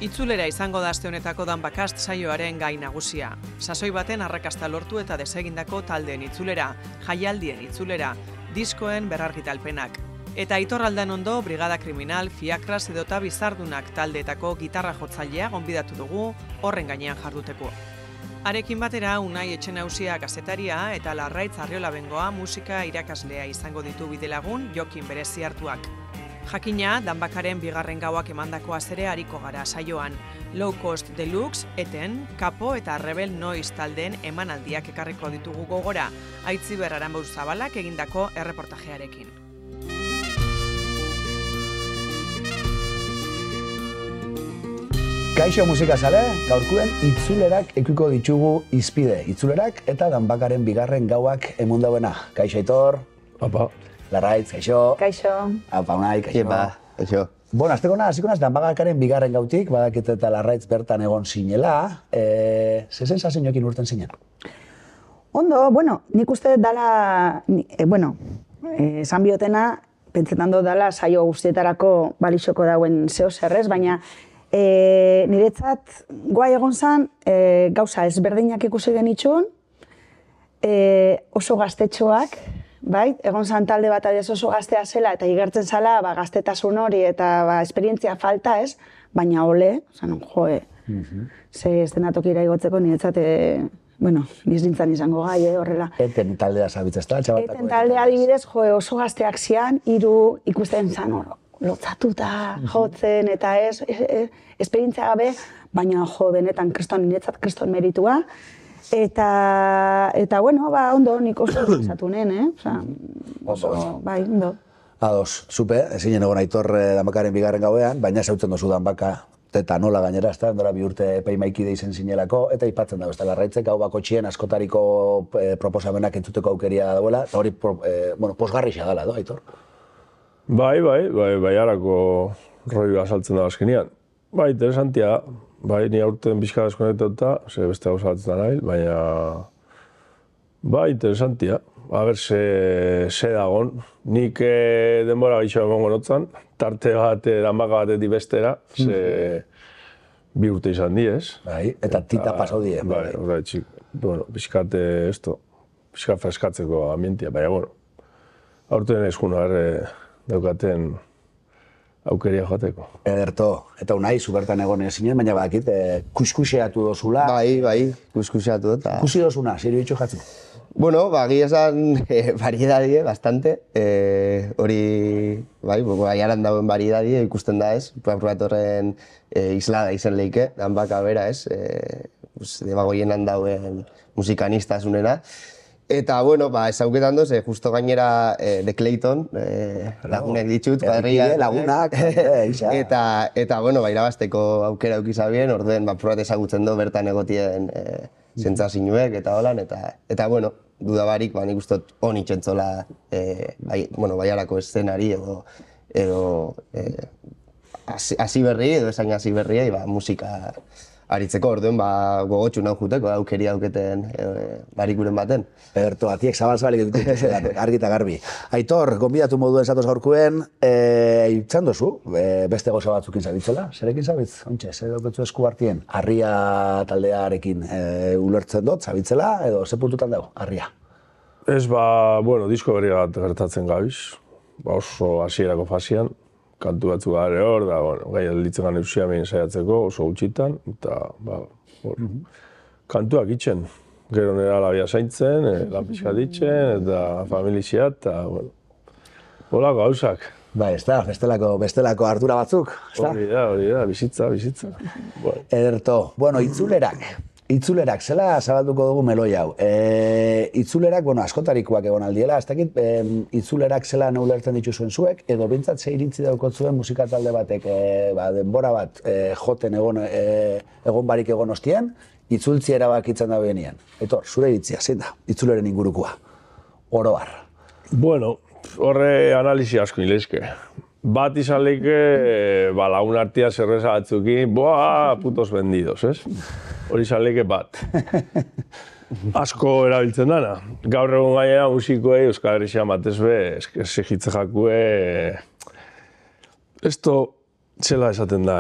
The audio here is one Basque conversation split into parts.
Itzulera izango da aste honetako Danbakast saioaren gai nagusia. Sasoi baten arrakasta lortu eta desegindako taldeen itzulera, jaialdien itzulera, diskoen berrargitalpenak. Eta Aitor Aldanondo, Brigada Kriminal, Fiakras edota Bizardunak taldeetako gitarra jotzailea gonbidatu dugu horren gainean jarduteko. Arekin batera, Unai Etxenausia kazetaria eta Larraitz Arriola Bengoa musika irakaslea izango ditu bidelagun Jokin berezi hartuak. Jakina, Danbakaren bigarren gauak emandakoaz ere ariko gara saioan. Low Cost Deluxe, Eten, Kapo eta Rebel Noise taldeen emanaldiak ekarriko ditugu gogora, Aitziber Aranburu Zabalak egindako erreportajearekin. Kaixo musikazale, gaurkuen itzulerak ekiko ditugu izpide. Itzulerak eta Danbakaren bigarren gauak emundauena. Kaixo Aitor. Apa. Larraitz, kaixo. Kaixo. Apa, Unai, kaixo. Kaixo. Bueno, hasiko naz Danbakaren bigarren gautik, badakit eta Larraitz bertan egon zinela. Ze sensazioekin urten zinen? Ondo, nik uste dala, esan biotena, pentsetan dala saio guztietarako balixoko dauen zeo zerrez, baina niretzat guai egon zen, gauza ezberdinak ikusi genitxun, oso gaztetxoak, bai, egon zan talde bat adiaz oso gaztea zela eta igertzen zala gaztetasun hori eta esperientzia falta ez, baina ole, ze estenatokira igotzeko niretzat, niz nintzen izango gai, horrela. Eten taldea zabitzezta, txabatako. Eten taldea adibidez, oso gazteak zian, hiru ikusten zan lotzatuta, jotzen eta ez, esperientzia gabe, baina benetan niretzat kriston meritua. Eta ondo, nik oso esatu nen, ondo. Ados, zupe, ezinen egon Aitor Danbakaren bigarren gauean, baina zautzen dozu Danbaka eta nola gainera, ez da, dora bi urte epaimaikide izen zinelako, eta ipatzen dago, ez da, Larraitzek hau bakotxien askotariko proposamenak entzuteko aukeria dauela, eta hori, posgarri xagala, Aitor? Bai, harako roi azaltzen da azkenean. Bai, interesantia, ni aurten bizka deskonektuta, ze beste gauza batzen da nahi, baina... Bai, interesantia. A ber, ze dagon. Nik denbora gaitxo egongo notzan, tarte bat, Danbaka batetik bestera, ze bi urte izan di, ez? Bai, eta tita pasau die. Bai, horretxik, bizkat freskatzeko ambientia, baina, aurten eskuna daukaten aukeria joateko. Ederto, eta Unai, zu bertan egon zinen, baina badakit, kuskuseatu dozula. Bai, kuskuseatu dut. Kusi dozuna, serio itxo jatzu? Bueno, gira esan variedadie, bastante. Hori, baiaran dauen variedadie, ikusten da ez. Probatorren islada izen leike, Danbaka bera ez. Debagoienan dauen musikanistazunena. Eta, ezauketan doz, justo gainera The Clayton, lagunek ditut, kuadrilla. Lagunak, Eta, irabazteko aukera eukizabien, orduen, probat ezagutzen do bertan egotien sentsazioek eta holan, eta, dudabarik, nik ustot honi txentzola, baiarako eszenari edo hasi berri, edo esain hasi berriei, musika aritzeko, orduen, gogotxu nahu juteko, aukeria auketen barikuren baten. Ederto, atiek zabal-zabalik dut, argi eta garbi. Aitor, gonbidatu moduen zatoz gaurkuen, itzan dozu, beste goza batzukin zabitzela? Zerekin zabitz? Ontxe, zer dauketzu esku hartien? Arria taldearekin ulertzen dut, zabitzela, edo ze puntutan dago, arria? Ez, disko berri bat gertatzen gabiz, oso hasierako fasian, kantu batzu gare hor, da, gai alditzen gane usiamen saiatzeko, oso gutxitan, eta, kantuak itxen. Gero nera labia zaintzen, lan pixka ditzen, eta familizia, eta, hola gauzak. Bai, ez da, bestelako ardura batzuk, ez da? Hori da, bizitza. Ederto, itzulerak, zela zabalduko dugu meloi hau. Itzulerak, askotarikoak egon aldiela, ez dakit, itzulerak zela neulertzen dituzuen zuek, edo bintzat ze iritzi daukotzuen musika talde batek, denbora bat joten egon barik egon ostien, itzultzi erabakitzen da behenean. Aitor, zure iritzia, zein da, itzuleren ingurukoa, oro har. Horre analizi asko nileizke. Bat izan leike, lagun artia zerreza batzukin, putos vendidos, ez? Hori izan leike bat. Asko erabiltzen dana. Gaur egun gainera musikoei, Euskal Herria batezbe, esegitze jakue... Esto, zela esaten da,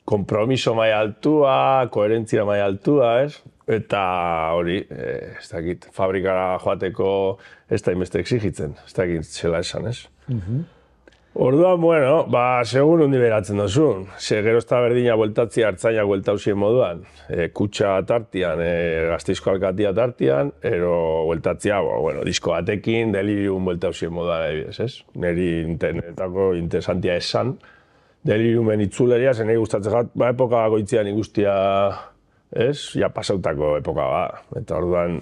kompromiso maila altua, koherentzia maila altua, ez? Eta hori, ez dakit, fabrikara joateko ez da inbeste exigitzen, ez dakit zela esan, ez? Orduan, bueno, segun hundi beratzen dozun. Gero ez da berdina bueltatzia hartzainak bueltauzien moduan. Kutxa tartian, Gasteizko alkatia tartian, ero bueltatzia, disko batekin, Delirium bueltauzien moduan, ez? Neri internetako interesantia esan. Deliriumen itzuleria, zen nahi gustatzen jat, epoka bakoitzian ikustia, ez? Ja pasautako epoka Eta orduan,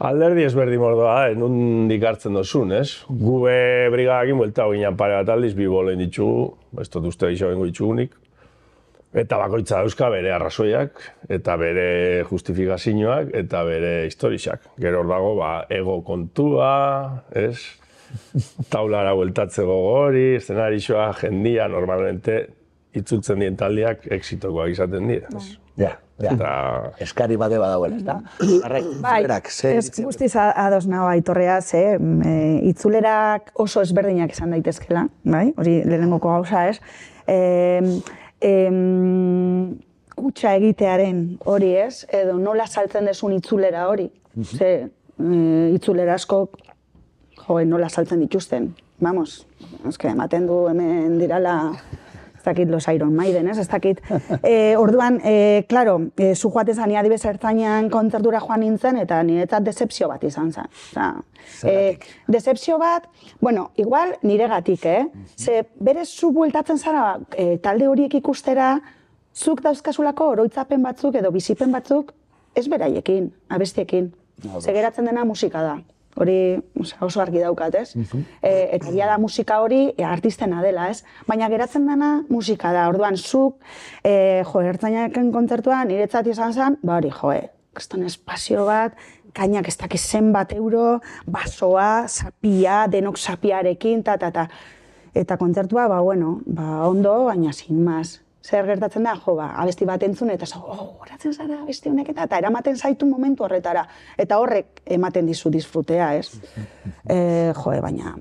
alderdi ezberdin mordoa, nondik hartzen dozun, ez? Gube brigadakin buelta ginen pare bat aldiz, bi bolen ditugu, ez dut uste gixo bengo ditugunik. Eta bakoitza dauzka bere arrazoiak, eta bere justifikazioak, eta bere historiak. Gero hor dago, ego kontua, ez? Taulara bueltatze gogori, eszenarixoa, jendia, normalmente itzultzen dien taldeak exitokoak izaten dira. Ja. Eskari bade badauela, ez da? Bai, ez guztiz ados nago Aitorrea, itzulerak oso ezberdinak izan daitezkela, bai? Hori lehenengoko gauza, ez? Kutxa egitearen hori, ez? Edo nola saltzen desun itzulera hori. Itzulera askok, nola saltzen dituzten. Vamos, ematen du hemen dirala, ez dakit Los Iron Maiden, ez dakit. Orduan, klaro, zu joatezan adibez ertzainan kontzertura joan nintzen, eta niretzat decepzio bat izan zen. Decepzio bat, igual niregatik, Ze berez zu bueltatzen zara, talde horiek ikustera, zuk dauzkasulako oroitzapen batzuk edo bizipen batzuk, ez beraiekin, abestiekin. Ze geratzen dena musika da. Hori oso argi daukat, ez? Eta egia da musika hori artistena dela, ez? Baina geratzen dena musika da. Orduan, zuk, ertzainaken kontzertuan niretzat izan zen, hori, kriston espazio bat, kainak ez dakiz zenbat euro, basoa, zapia, denok zapiarekin, Eta kontzertua, ondo, baina sin maz. Zer gertatzen da, abesti bat entzun, eta horatzen zara abesti honek eta eramaten zaitu momentu horretara. Eta horrek ematen dizu disfrutea, ez? Baina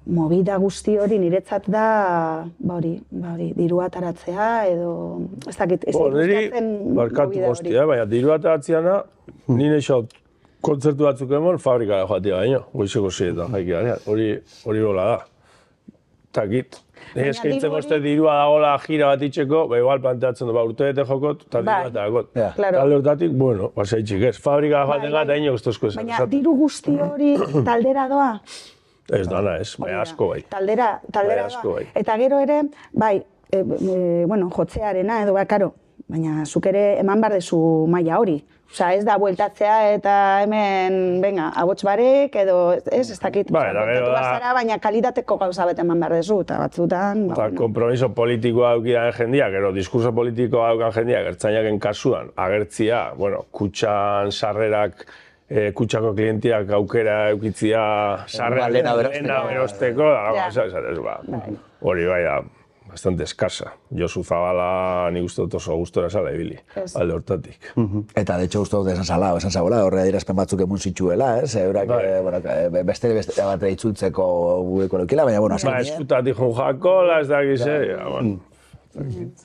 movida guzti hori niretzat da, dirua ataratzea edo, ez dakit, ez ikuskatzen barkatu guztia, baina dirua ataratzeana, nire xaut kontzertu batzuk emon fabrikara joatia baino, goizeko zietan jaiki hori bola da. Takit. Eskaintzen beste dirua dagoela gira bat itxeko, igual planteatzen du, urtebete jokot, eta dirua eta dakot. Talde hortatik, saitxik ez. Fabrika joaten gata ino guztozko esan. Baina diru guzti hori taldera doa? Ez dana ez, asko bai. Taldera doa. Eta gero ere, jotzearena edo karo, baina zuk ere eman behar dezu maila hori. Osa, ez da bueltatzea eta hemen, abots barek edo, ez dakit, bueltatu bazara, baina kalitateko gauza bete eman behar dezu, eta batzutan... Eta kompromiso politikoa aukidan jendiak, gero diskurso politikoa aukan jendiak, ertzainaken kasuan, agertzia, kutxan sarrerak, kutxako klientiak aukera eukitzia sarrerak lehena berosteko, hori bai da, bastante eskasa. Josu Zabala nik uste dut oso gustora zala ibili, alde hortatik. Eta, de hecho, uste dut esan zagoela, horre adirazpen batzuk emun zitsuela, eurak beste bat itzultzeko kolokila, baina, azken... Eskutatik jonjakola, ez dakiz,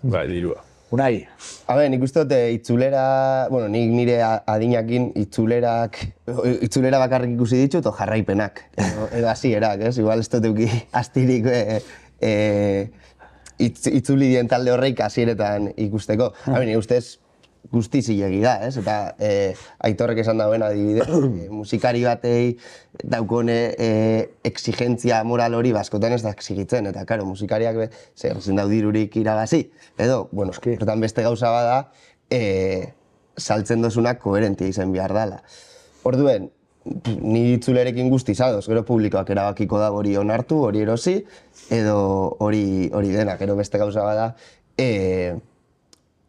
bai, dirua. Unai? Nik uste dut itzulera, nik nire adinakin itzulera bakarrik ikusi ditut, edo jarraipenak, edo hasierak, ez? Igual ez dut euki astirik itzuli dien talde horreik hasieretan ikusteko. Nire ustez guzti zilegi da, ez? Eta Aitorrek esan dauen adibidez, musikari batei daukone exigentzia moral hori askotan ez da exigitzen. Eta, karo, musikariak zer zen dirurik irabazi. Edo, horretan beste gauza bada, saltzen dozunak koherentia izan behar dela. Orduen, ni itzulerekin guzti zadoz, gero publikoak erabakiko da hori onartu, hori erosi, edo hori denak, gero beste gauza bada,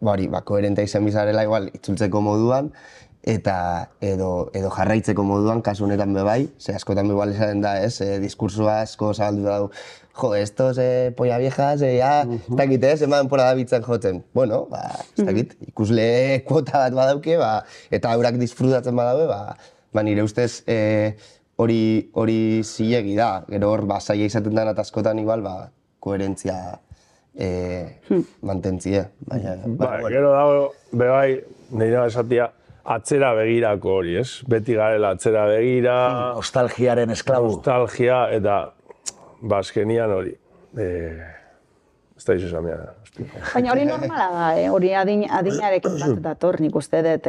koherentea izan bizarela igual itzultzeko moduan, eta edo jarraitzeko moduan, kasu honetan bebai, ze askotan igual esaten da, ez, diskurso asko zabaldu dau, estos polla viejas, ez dakit ez, ema denpora da bitzen jotzen. Bueno, ez dakit, ikusle kuota bat badauke, eta eurak disfrutatzen badaue, nire ustez hori zilegi da, gero hor zaila izaten dena eta askotan igual koherentzia mantentzie. Gero dago, bebai, nire esatia, atzera begirako hori, ez? Beti garela atzera begira... Nostalgiaren esklabu. Nostalgia, eta azkenian hori. Ez da izo esan Baina hori normala da, hori adinarekin bat dator, nik uste dut,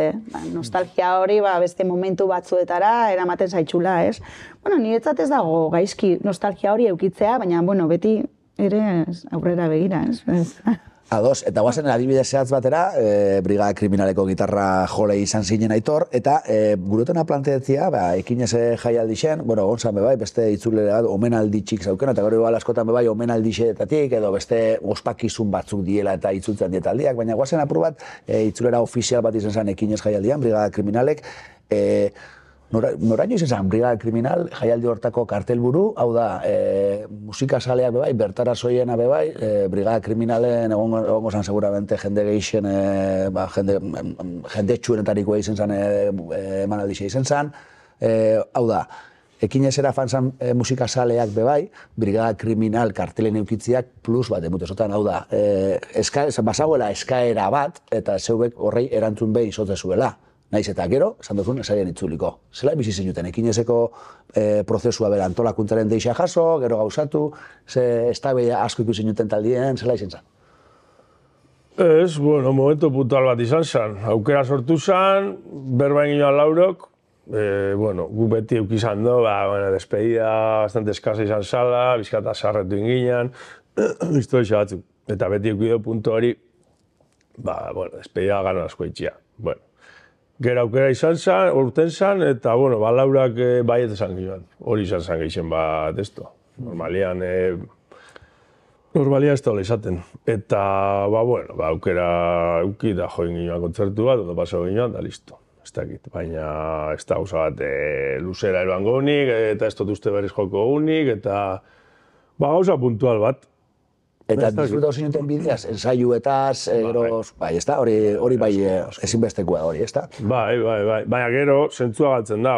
nostalgia hori beste momentu batzuetara eramaten zaitxula, ez? Bueno, niretzat ez dago gaizki nostalgia hori eukitzea, baina, bueno, beti ere aurrera begira, ez? Ados, eta guazen adibide zehatz batera, Brigada Kriminaleko gitarra jole izan zinen Aitor, eta gurutena planteatzea, ekinez jaialdi zen, bueno, gonzan bebai, beste itzulere bat, omenaldi txik zauken, eta gero askotan bebai omenaldi xeetatik, edo beste ospakizun batzuk diela eta itzultzen dietaldiak, baina guazen apur bat, itzulera ofizial bat izan zen ekinez jaialdian, Brigada Kriminalek, noraino izan zen Brigada Kriminal jaialdi hortako kartelburu, hau da, musikasaleak bebai, bertara zoiena bebai, Brigada Kriminalen egongo zan seguramente jende geixen, jende txuenetarikoa izan zen emanaldixe izan zen, hau da, ekinezera fanzan musikasaleak bebai, Brigada Kriminal kartelen eukitziak plus bat emutezotan, hau da, basagoela eskaera bat, eta zeubek horrei erantzun behi izotezuela. Naiz eta gero, esan duzun, esaien itzuliko. Zela bizi zinuten, ekinezeko prozesua bera antolakuntzaren deixa jaso, gero gauzatu, eztabaida asko ikusi zinuten taldien, zela izan zen? Ez, bueno, momentu puntual bat izan zen. Aukera sortu zen, berba egin joan laurok, bueno, gu beti eukizan do, despedida bastante eskasa izan zala, bizkata sarretu inginan, historia batzuk. Eta beti eukido puntu hori, bueno, despedida gano asko itxia. Bueno. Gero aukera izan zen, urten zen, eta, bueno, laurak baiet esan ginoan. Hori izan zen geixen bat esto. Normalian ez da hola izaten. Eta, bueno, aukera euki da join ginoan kontzertu bat, ondo pasau ginoan, da listo. Ez dakit, baina ez da gauza bat luzera eroango unik, eta ez dut uste berriz joko unik, eta gauza puntual bat. Eta disfrutau zinuten bideaz, ensaiuetaz, ez da, hori bai ezinbestekoa hori, ez da? Bai, baina gero, zentzua galtzen da,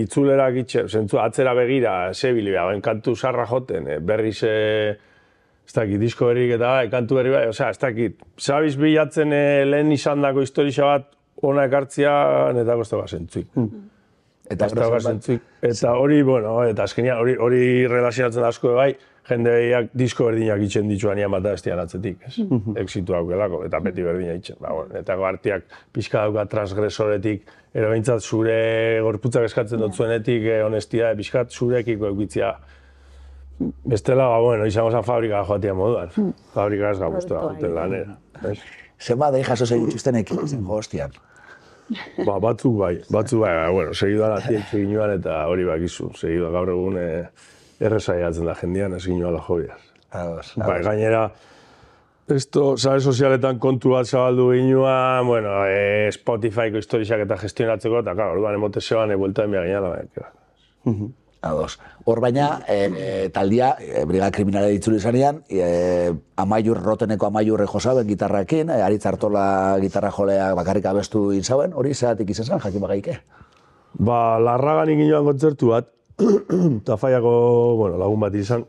itzulerak zentzua atzera begira, zebili, kantu sarra joten, berriz, ez dakit, disko berrik eta kantu berri bai, ez dakit, zabiz bilatzen lehen izan dako historia bat, ona ekartzia, netako ez dago zentzuik. Eta hori, bueno, eta azkenean hori relazionatzen da asko bai, jendeak disko berdinak itxen dituan ian bat aztian atzetik, ez? Exitu aukelako, eta beti berdina itxen. Eta artiak pixka dauka transgresoretik, ero behintzat zure gorputzak eskatzen dut zuenetik, honestia, pixkat zurekiko eukitzia. Bestela, bueno, izango zen fabrika joatia moduan. Fabrika ez gabuztua, joten lanera. Zenba da jaso zen dituzten ekin zen jo hostian? Batzuk bai, bueno, segiduan atiek seginuan eta hori bakizu. Segiduan gaur egun errezaiatzen da jendean, ez ginoala jobiaz. Gainera, sare sozialetan kontu bat zabaldu ginoan, bueno, Spotifyko historiak eta gestionatzeko, eta orduan emote zeban, buelta enbia ginala. Ados. Hor baina, taldia, Brigada Kriminala ditzuli zanean, Amaiur, Roteneko Amaiurre josaben gitarrakin, Aritz Artola gitarra joleak bakarrik abestu inzauen, hori zeratik izan zen, jakin bagaike? Larragan inginoan kontzertu bat, Tafaiako, bueno, lagun bat izan,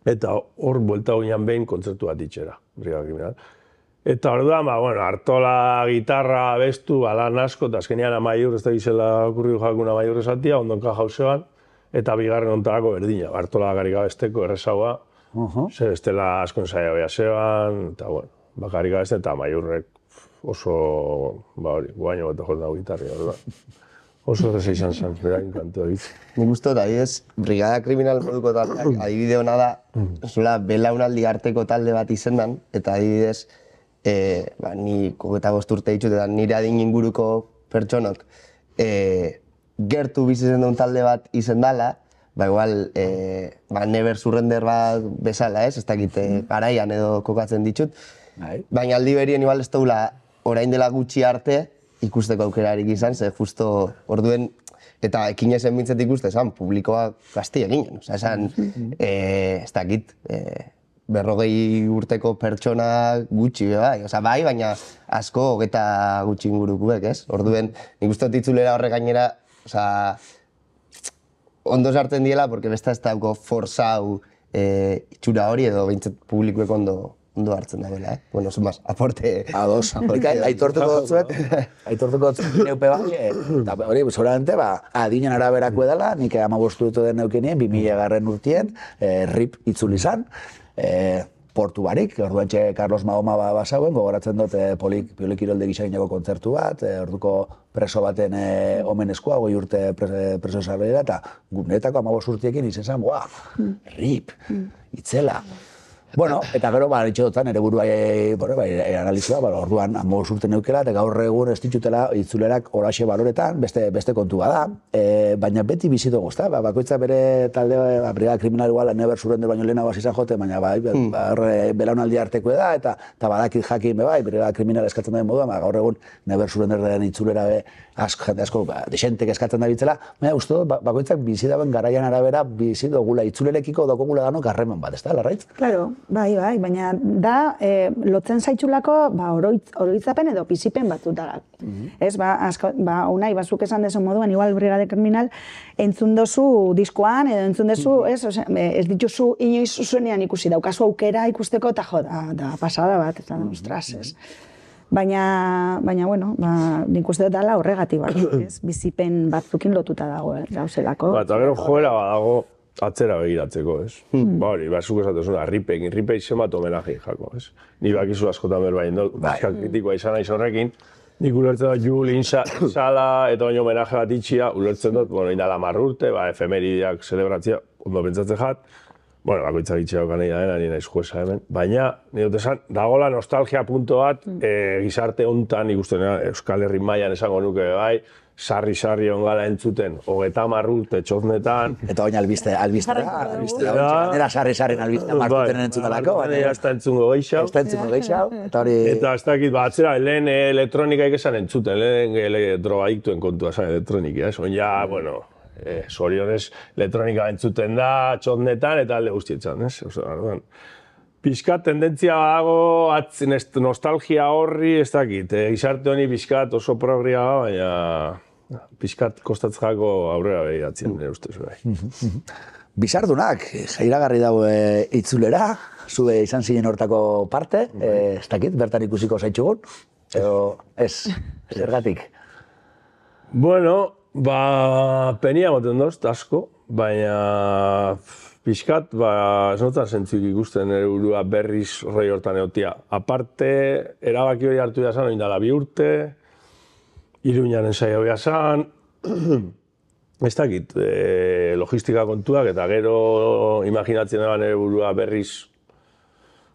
eta hor buelta ginean behin kontzertu bat itxera, Brigada Kriminal. Eta orduan, bueno, Artola gitarra abestu, lan asko, eta azkenean Amaiur, ez da gizela okurriu jakun Amaiur esatia, ondonka jauzean, eta bigarren ontarako berdina, Artola bakarrik abesteko errezagoa, ze bestela asko ensaia behar zeban, eta bueno, bakarrik abesten, eta Amaiurrek oso, guaino bat joan dago gitarri, orduan. Oso erreza izan zen, berain kantu egitzen. Nik uste dut, adibidez, Brigada Kriminal moduko taldeak, adibide hona da, belaunaldi arteko talde bat izendan, eta adibidez, ni 25 urte ditut, eta nire adin inguruko pertsonok gertu bizitzen duen talde bat izendala, igual, never surrender bat bezala, ez dakit, garaian edo kokatzen ditut, baina aldi berien igual ez daula orain dela gutxi arte, ikusteko aukerarik izan, ze justo orduen, eta ekinezen bintzat ikuste, esan, publikoa gazti eginen. Esan, ez dakit, 40 urteko pertsona gutxi, bai, baina asko hogeta gutxi ingurukuek, ez? Orduen, nik uste itzulera horre gainera, ondo sartzen diela, porque besta ez dauko forzau itxura hori edo behintzat publikuek ondo hartzen dagoela, Bueno, más, aporte... Ados, aitortuko dutzuet neupe bai, eta hori, seguramente, adinen araberako edala, nik 15 urte den neukenien, 2000 urtien, RIP itzuli izan, portu barik, orduan Carlos Mahoma basauen, gogoratzen dut Polikirolde Gixarinako kontzertu bat, orduko preso baten omenezkoa, 20 urte preso sarrera, eta guretako 15 urtiekin izen zen, RIP, itzela. Bueno, eta gero, itxodotan, ere burua analizua, orduan 15 urte neukela, eta gaur egun ez ditutela itzulerak holaxe baloretan, beste kontua da, baina beti bizi dugu, ezta? Bakoitza bere talde, brigada kriminal igual, neber surrender baino lehenago hasi izan jote, baina belaunaldi artekoa da, eta badakit jakin brigada kriminal eskatzen den moduan, gaur egun neber surrenderren itzulera jende asko, desentek eskatzen da bitzela, baina uste dut, bakoitzak bizi dauen garaian arabera bizi dugula itzulerekiko daukogula danok harreman bat, ezta, Larraitz? Claro, bai, baina da, lotzen zaitxulako oroitzapen edo pizipen batutarak. Ez, unai, bazuk esan dezu moduan, igual brigade kriminal, entzun dozu diskoan, edo entzun dozu, ez dituzu inoiz zuenean ikusi, daukazu aukera ikusteko, eta da pasada bat, eta ostras, ez. Baina, bueno, nik uste dut dala horregatik bat, ez? Bizipen batzukin lotuta dago, gauzelako. Eta gero joera badago atzera begiratzeko, ez? Hori, zuk esatezuna, RIPekin izen bat homenaje jako, ez? Ni bakizu askotan berbain dut, fiskal kritikoa izan naiz horrekin, nik ulertzen dut Julin sala eta baino homenaje bat itxia, ulertzen dut, indala 10 urte, efemerideak zelebratzea, ondo pentsatzen jat, bakoitzak itxea okanei da dena, nina jueza hemen. Baina, nire dut esan, dagoela nostalgia punto bat, gizarte hontan ikusten, Euskal Herri mailan esango nuke bai, sarri ongala entzuten, 30 urte txoznetan. Eta baina albiste da, nera sarri albiste martuten entzutalako. Baina ez da entzungo gehiago. Eta ez dakit, atzera, lehen elektronikaik esan entzuten, lehen drogadiktuen kontua esan elektronika, ez? Ja, bueno, zorionez elektronika entzuten da, txotnetan eta alde guztietan, ez? Piskat tendentzia badago, nostalgia horri, ez dakit, gizarte honi piskat oso progria, baina piskat kostatzeko aurrera behiratzen, nire ustez bai. Bizardunak, jairagarri dago itzulera, zube izan zinen hortako parte, ez dakit, bertan ikusiko zaitxugun, edo ez, zergatik? Bueno, penia moten doz, asko, baina pixkat, ez notan zentzik ikusten nire burua berriz roi hortan egotia. Aparte, erabaki hori hartu jazan, oindala 2 urte, Iruñan ensaio jazan, ez dakit, logistika kontuak, eta gero imaginatzen da nire burua berriz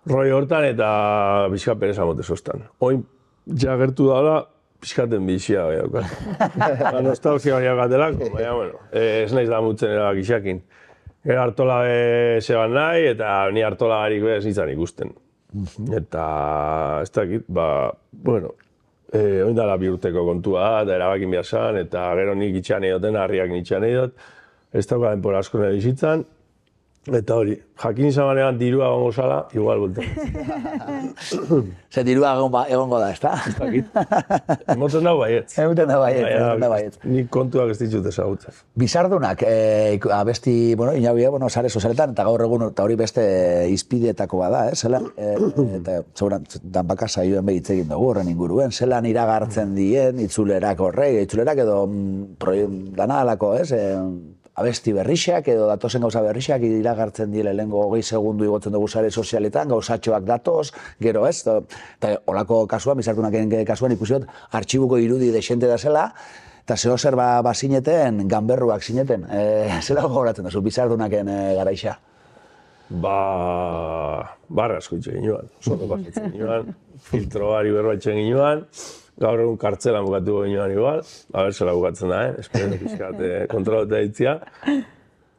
roi hortan, eta pixkat pereza mote zoztan. Oin, ja gertu daula, pixkaten bizia bai daukat. Nostalgia bai daukatelako, baina, bueno, ez naiz da mutzen erabak isakin. Gero Artola zeban nahi, eta ni Artola garik bez nintzen ikusten. Eta, ez dakit, bueno, oindala 2 urteko kontua da, eta erabakin behazan, eta gero nik itxean edoten, harriak nitxean edot, ez dauka denpora asko nire bizitzan, eta hori, jakin izan banean dirua gongo zala, igual bulten. Ze dirua egongo da, ez da? Ez dakit. Emoten dago baietz. Emoten dago baietz. Nik kontuak ez ditut ezagutzen. Bizardunak, abesti, inabia, sare sozialetan, eta gaur egun, eta hori beste izpideetako bada, zelan, eta seguran, danbaka saioen behitz egin dugu horren inguruen, zelan iragartzen dien, itzulerak horrek, itzulerak edo dana alako, abesti berrixak edo datozen gauza berrixak iragartzen dile lehenko 20 segundu igotzen dugu sare sozialetan, gauzatxoak datoz, gero ez, eta olako kasuan, Bizardunaken kasuan ikusi dut, artxibuko irudi desente da zela, eta zeo zer bazineten, ganberruak zineten, zela gogoratzen da zu, Bizardunaken garaixa? Barra asko itxegin joan, zono pasatzen joan, filtro bari berroitzen ginoan, gaur egun kartzelan bukatuko ginoan igual, zela bukatzen da, espero pixkat kontrolota ditzia.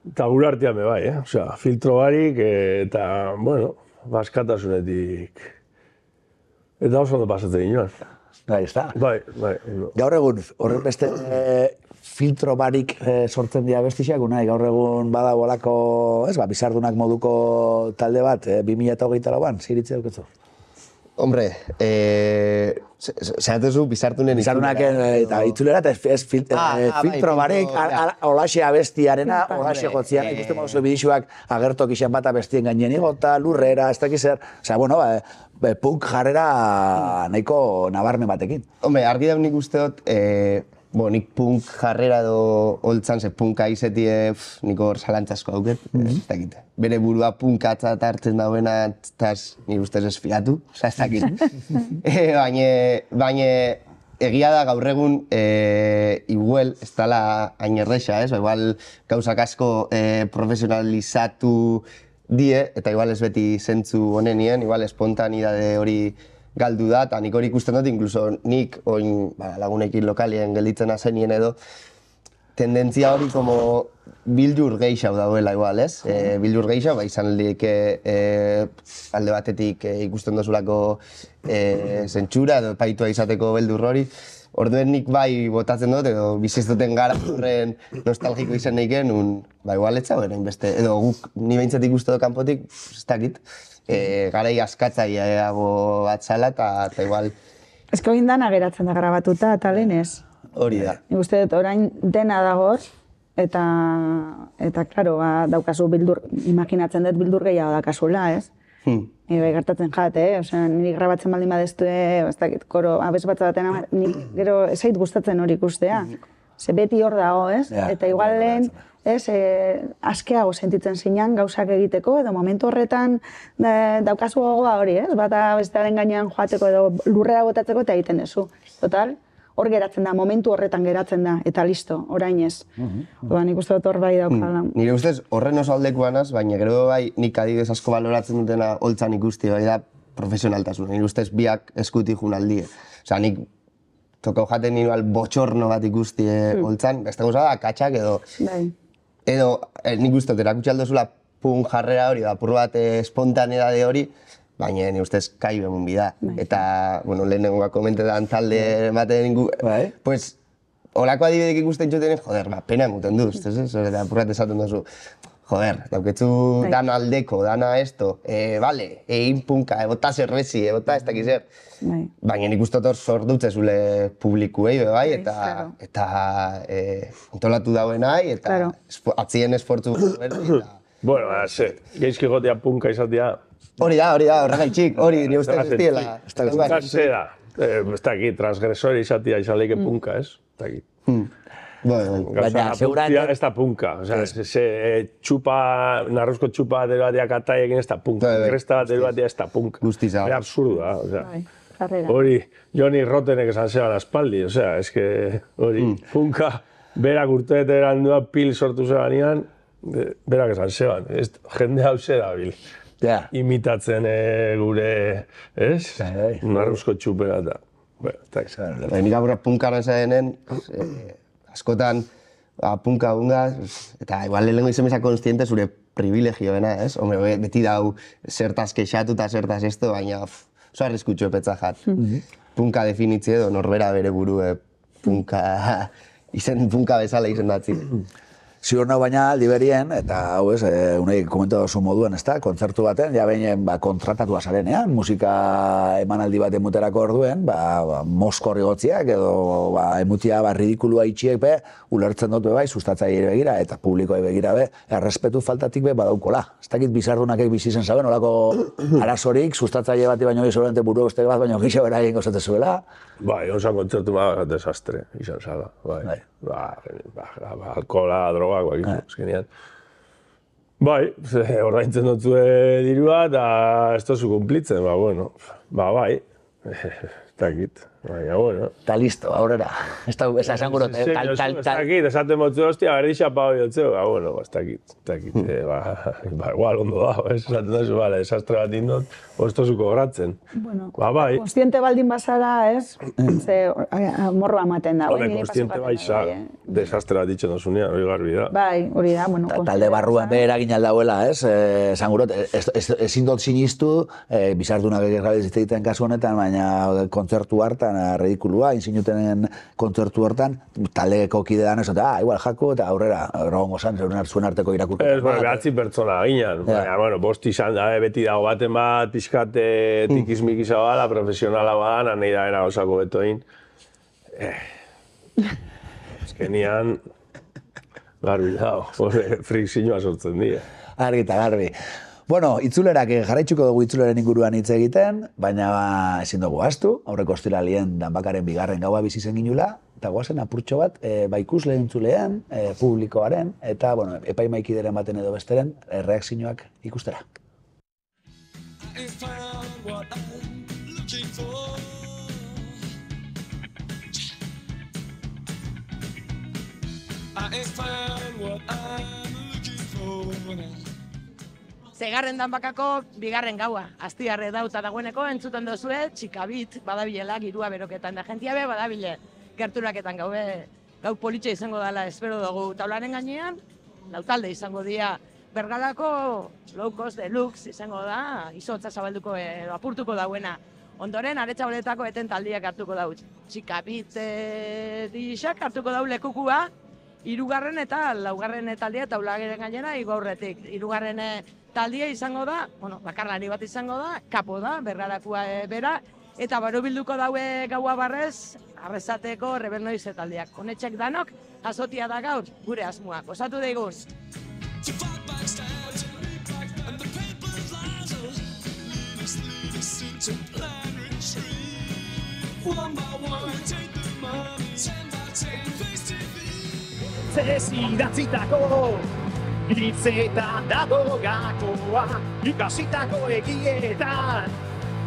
Eta gure artean be bai, osea, filtro barik eta, bueno, askatasunetik. Eta oso ondo pasatzen ginoan. Bai, ez da? Bai. Gaur egun, horren beste filtro barik sortzen dira bestixak, gaur egun badago olako, Bizardunak moduko talde bat, 2024an, ziritze duketzu? Hombre, zehatuzu bizartunen Bizartunak eta itzulera, eta filtro barek, holaxe abestiarena, holaxe jotzian, ikusten mozu bidixuak agertok izan bat abestien gainen igota, lurrera, ez dakiz zer, osea, bueno, punk jarrera nahiko nabarmen batekin. Hombre, argi da nik uste dut, nik punk jarrera edo holtzan, ze punka izetie, niko hor zalantzasko dauket, ez dakit. Bere burua punkatzat hartzen dauena, eta nire ustez ez fiatu, ez dakit. Baina egia da gaur egun igual ez dela hain erresa, ez? Igual gauzak asko profesionalizatu die, eta igual ez beti zentzu honenien, igual espontanidade hori galdu da, eta nik hori ikusten dut, inkluso nik oin lagunekin lokalien gelditzen azenien edo, tendentzia hori como bildur geixau dauela igual, ez? Bildur geixau, izan alde batetik ikusten dozulako zentsura edo epaitua izateko beldur hori. Orduen nik bai botatzen dut, edo biziztuten gara horren nostalgiko izan neiken, igual etxau erain beste, edo guk ni behintzat ikustu dut kanpotik, ez dakit, garai askatzaileago bat zala, eta igual... Ez que dana geratzen da grabatuta, eta lehen ez. Hori da. Nik uste dut, orain dena dagoz, eta klaro, daukazu bildur, imaginatzen dut bildur gehiago dakazula, ez? Bai gertatzen osea, niri grabatzen baldin badestu, ez dakit, koro, abez bat batena, nik gero ezait gustatzen hori ikustea. Ze beti hor dago, ez? Eta igual lehen, ez, askeago sentitzen zinan gauzak egiteko, edo momentu horretan daukazu gogoa hori, ez? Bata bestearen gainean joateko edo lurrera botatzeko eta egiten duzu. Total, hor geratzen da, momentu horretan geratzen da, eta listo, orain ez. Nik uste dut hor bai daukala. Nire ustez horren oso aldekuanaz, baina gero bai nik adibidez asko baloratzen dutena holtzan ikusti bai da profesionaltasuna. Nire ustez biak eskuti jun aldie. Osea, nik tokau jaten nire botxorno bat ikusti holtzan, beste gauza da, katxak edo... Edo nik uste dut erakutsi aldozula punk jarrera hori, apur bat espontaneidade hori, baina nire ustez kai bemun bida. Eta, bueno, lehenengoa komentetan talde ematen ningu, pues, holako adibidek ikusten txuten, joder, pena emuten duz, eta apur bat esaten duzu. Joder, dauketzu dana aldeko, dana esto, bale, egin punka, ebota zerbezi, ebota ez dakiz zer. Baina nik uste dut zor dutzezule publikuei, bai, eta antolatu dauen nahi, eta atzien esfortzu berdi. Bueno, geizki gotea punka izatea. Hori da, horregaitxik, hori nire ustez ez diela. Ez dakit, transgresori izatea izan leike punka, ez? Ez dakit. Baina, seguramente... Ez da punka, narruzko txupa bat batea kataiekin ez da punka, kresta bat batea ez da punka. Guztiza. Era absurda, hori, Johnny Rottenek esan zeban aspaldi, ez que hori, punka, berak urteet erandua pil sortu zebanean, berak esan zeban, jende hau dabil. Imitatzen gure, ez? Narruzko txupera eta... Nik aburra punkaren zaenen, askotan punka bunga, eta igual lehenko izan bezak konstiente zure privilegioena, ez? Hombre, beti dau zertaz kexatu eta zertaz esto, baina oso arriskutxo epetza jat. Punka definitze edo norbera bere buru punka bezala izendatzi. Ziur nau baina aldi berien, eta hau ez, unai komentatu zu moduan, ez da, kontzertu baten, ja behin kontratatua zarenean, musika emanaldi bat emuterako orduen, moskor igotziak edo emutia ridikulua itxiek be, ulertzen dut bai, sustatzaile begira, eta publikoa begira be, errespetu faltatik be badaukola. Ez dakit bizardunakek bizi zen zaben, olako arazorik, sustatzaile bati baino bizorente buru beste bat, baino gixo bera egin gozatez zuela. Bai, onzan kontzertu bat desastre, izan zala, bai. Alkohola, droga, azkenean. Bai, ordaintzen dut dirua eta ez tozu kumplitzen, bai, ez dakit, baina, bueno. Eta listo, aurrera. Ez da, esan gurot, Ez dakit, esaten motzu hostia, berdi xapau jotzeu, ez dakit, igual ondo da, esaten duzu, desastre bat indot, ez tozu kobratzen. Bai. Konstiente baldin bazara, ez, morroa ematen da. Konstiente bai, desastre bat ditzen dozunean, hori garbi da. Bai, hori da, bueno. Talde barruan behera ginen dauela, ez, esan gurot, ezin dut sinistu, bizardunak egiten kasu honetan, baina kontzertu hartan, hortan, ridikulua, inzinutenen kontzertu hortan, taleko kide dan eta igual jako, eta aurrera, egongo zan, zuen arteko irakurketa. Ez, behatzi pertsona ginen, baina, bost izan da, beti dago baten bat, pixkat tikizmikisa bala, profesionala badan, nahi da era osako betoin. Ezkenian, garbi dago, frikzioa sortzen dira. Argi eta garbi. Bueno, itzulerak jarraitzuko dugu itzuleren inguruan hitz egiten, baina ezin dugu ahaztu, aurreko ostiralien Danbakaren bigarren gaua bizi zen ginula, eta goazen apurtxo bat, ikusle entzulean, publikoaren, eta epaimaikideren baten edo besteren, reakzioak ikustera. Zegarren Danbakako bigarren gaua. Astiarre dauta dagoeneko entzuten dozue, txikabit badabilela, girua beroketan da jentia be badabile. Gerturaketan gau politxe izango dela espero dugu taularen gainean, lautalde izango dira Bergalako low cost deluxe izango da, izotza zabalduko edo apurtuko dauena. Ondoren, Aretxabaletako eten taldiak hartuko dau. Txikabit disak hartuko dau lekukua, hirugarren eta laugarren taldia taularen gainera igo aurretik. Hirugarren taldia izango da, bakarlari bat izango da, kapo da, Bergarakoa bera, eta bilduko daue gaua barrez, arrezateko Rebelnoiz taldiak. Honetxek danok, jasotia da gaur, gure asmoak. Osatu daigun! Idatzitako hitzetan dago gakoa, ikasitako egietan,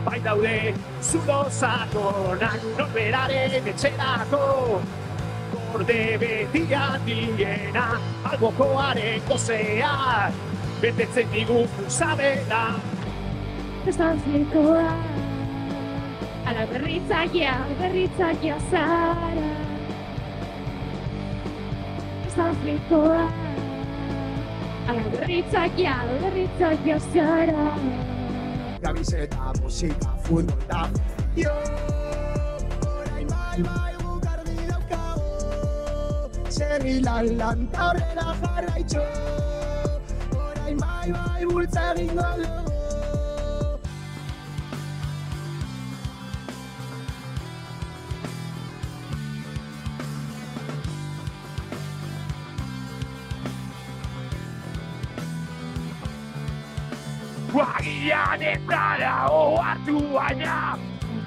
bai daude zulo sakonak, norberaren etxerako, gorde beti handiena, albokoaren gozeak, betetzen digu zabela. Estantzikoa, ala berritzakia zara. Estantzikoa, ala berritzakia zara. Gabizeta, musika, futbol eta jo, orain bai gugardi daukago, zerri lan ta horrela jarraitxo, orain bai bultza egingo dugu. Guagian ez gara ohartu baina,